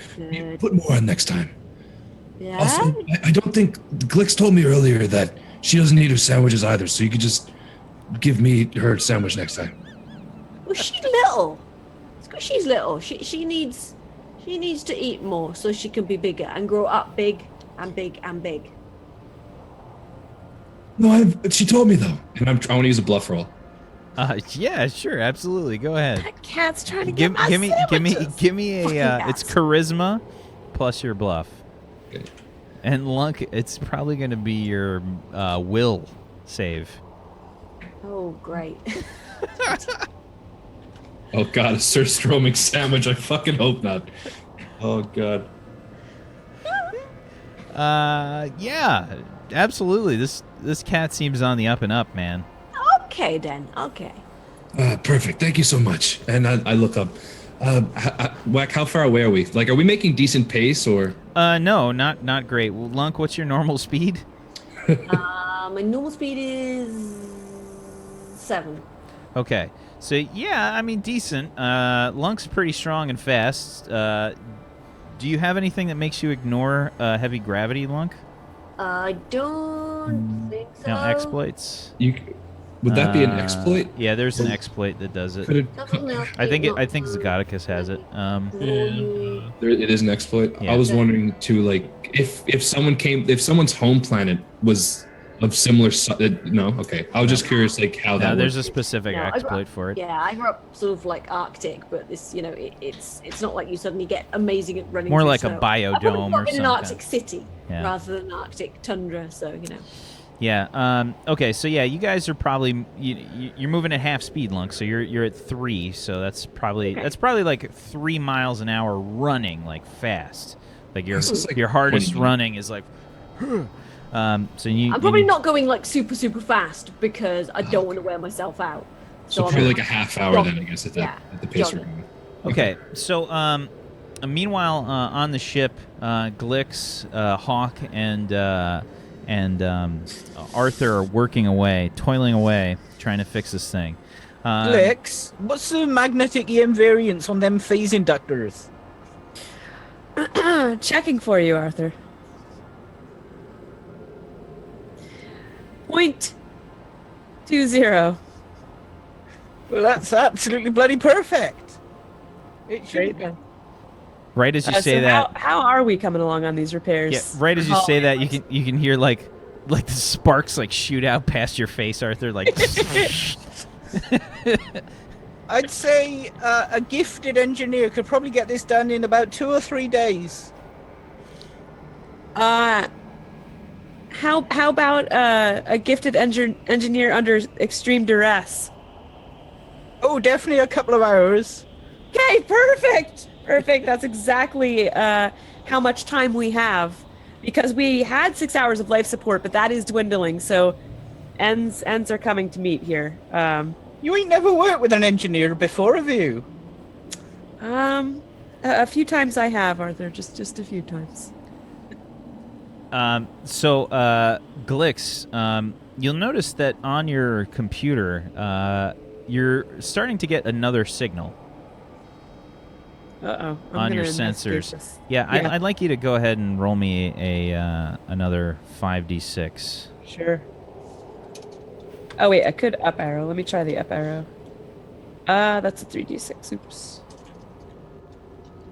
Put more on next time. Yeah. Also, I don't think Glix told me earlier that she doesn't eat her sandwiches either, so you could just give me her sandwich next time. Well, she's little. It's 'cause she's little. She needs to eat more so she can be bigger and grow up big and big and big. No, she told me though. And I want to use a bluff roll. Yeah, sure, absolutely. Go ahead. That cat's trying to Give get my me sandwiches. a. It's charisma plus your bluff. Okay. And Lunk, it's probably going to be your will save. Oh, great. Oh god, a surströmming sandwich. I fucking hope not. Oh god. Yeah, absolutely. This cat seems on the up and up, man. Okay, then. Okay. Perfect. Thank you so much. And I look up. Whack, how far away are we? Like, are we making decent pace or? No, not great. Well, Lunk, what's your normal speed? My normal speed is 7. Okay, so yeah, I mean decent. Lunk's pretty strong and fast. Do you have anything that makes you ignore heavy gravity, Lunk? I don't think so. No exploits. Would that be an exploit? Yeah, there's an exploit that does it. Could it? That doesn't help I think me, H.A.W.K has it. It is an exploit. Yeah. I was wondering too, like, if someone's home planet was of similar. No, okay. I was just curious, like, how that. No, there's a works. specific No, I grew exploit up- for it. Yeah, I grew up sort of like Arctic, but this, it's not like you suddenly get amazing at running. More through like snow. a biodome I probably grew up or in an something. Arctic city Yeah. rather than an Arctic tundra, so Yeah. Okay. So yeah, you guys are probably you're moving at half speed, Lunk. So you're at 3. So that's probably like 3 miles an hour running, like fast. Like your This is like your hardest 20 running is like. So I'm probably not going like super fast because I don't want to wear myself out. So I'm probably like a half hour then, I guess, at Yeah, the pace we're jogging. going. Okay. So meanwhile, on the ship, Glix, H.A.W.K, and Arthur are working away, toiling away, trying to fix this thing. Felix, what's the magnetic EM variance on them phase inductors? Checking for you, Arthur. 0.20. Well, that's absolutely bloody perfect. It should be. Right as you say So that, how are we coming along on these repairs? yeah. Right as you say that, you can hear like the sparks like shoot out past your face, Arthur. Like. I'd say a gifted engineer could probably get this done in about 2 or 3 days. How about a gifted engineer under extreme duress? Oh, definitely a couple of hours. Okay, perfect. That's exactly how much time we have, because we had 6 hours of life support, but that is dwindling. So ends are coming to meet here. You ain't never worked with an engineer before, have you? A few times I have, Arthur. Just a few times. So Glix, you'll notice that on your computer, you're starting to get another signal on your sensors. Yeah, I'd like you to go ahead and roll me another 5d6. Sure. Oh wait, I could up arrow. Let me try the up arrow. That's a 3d6. Oops.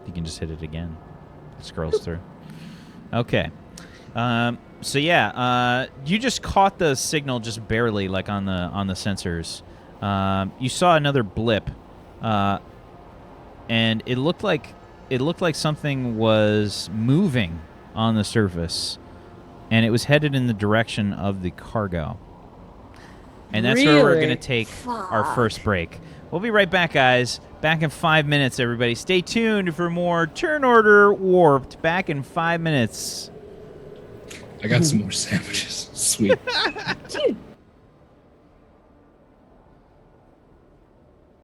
You can just hit it again. It scrolls through. Okay. So yeah, you just caught the signal just barely, like on the sensors. You saw another blip, and it looked like something was moving on the surface, and it was headed in the direction of the cargo. And that's where we're going to take our first break. We'll be right back, guys. Back in 5 minutes, everybody. Stay tuned for more Turn Order Warped. Back in 5 minutes. I got some more sandwiches. Sweet. Dude,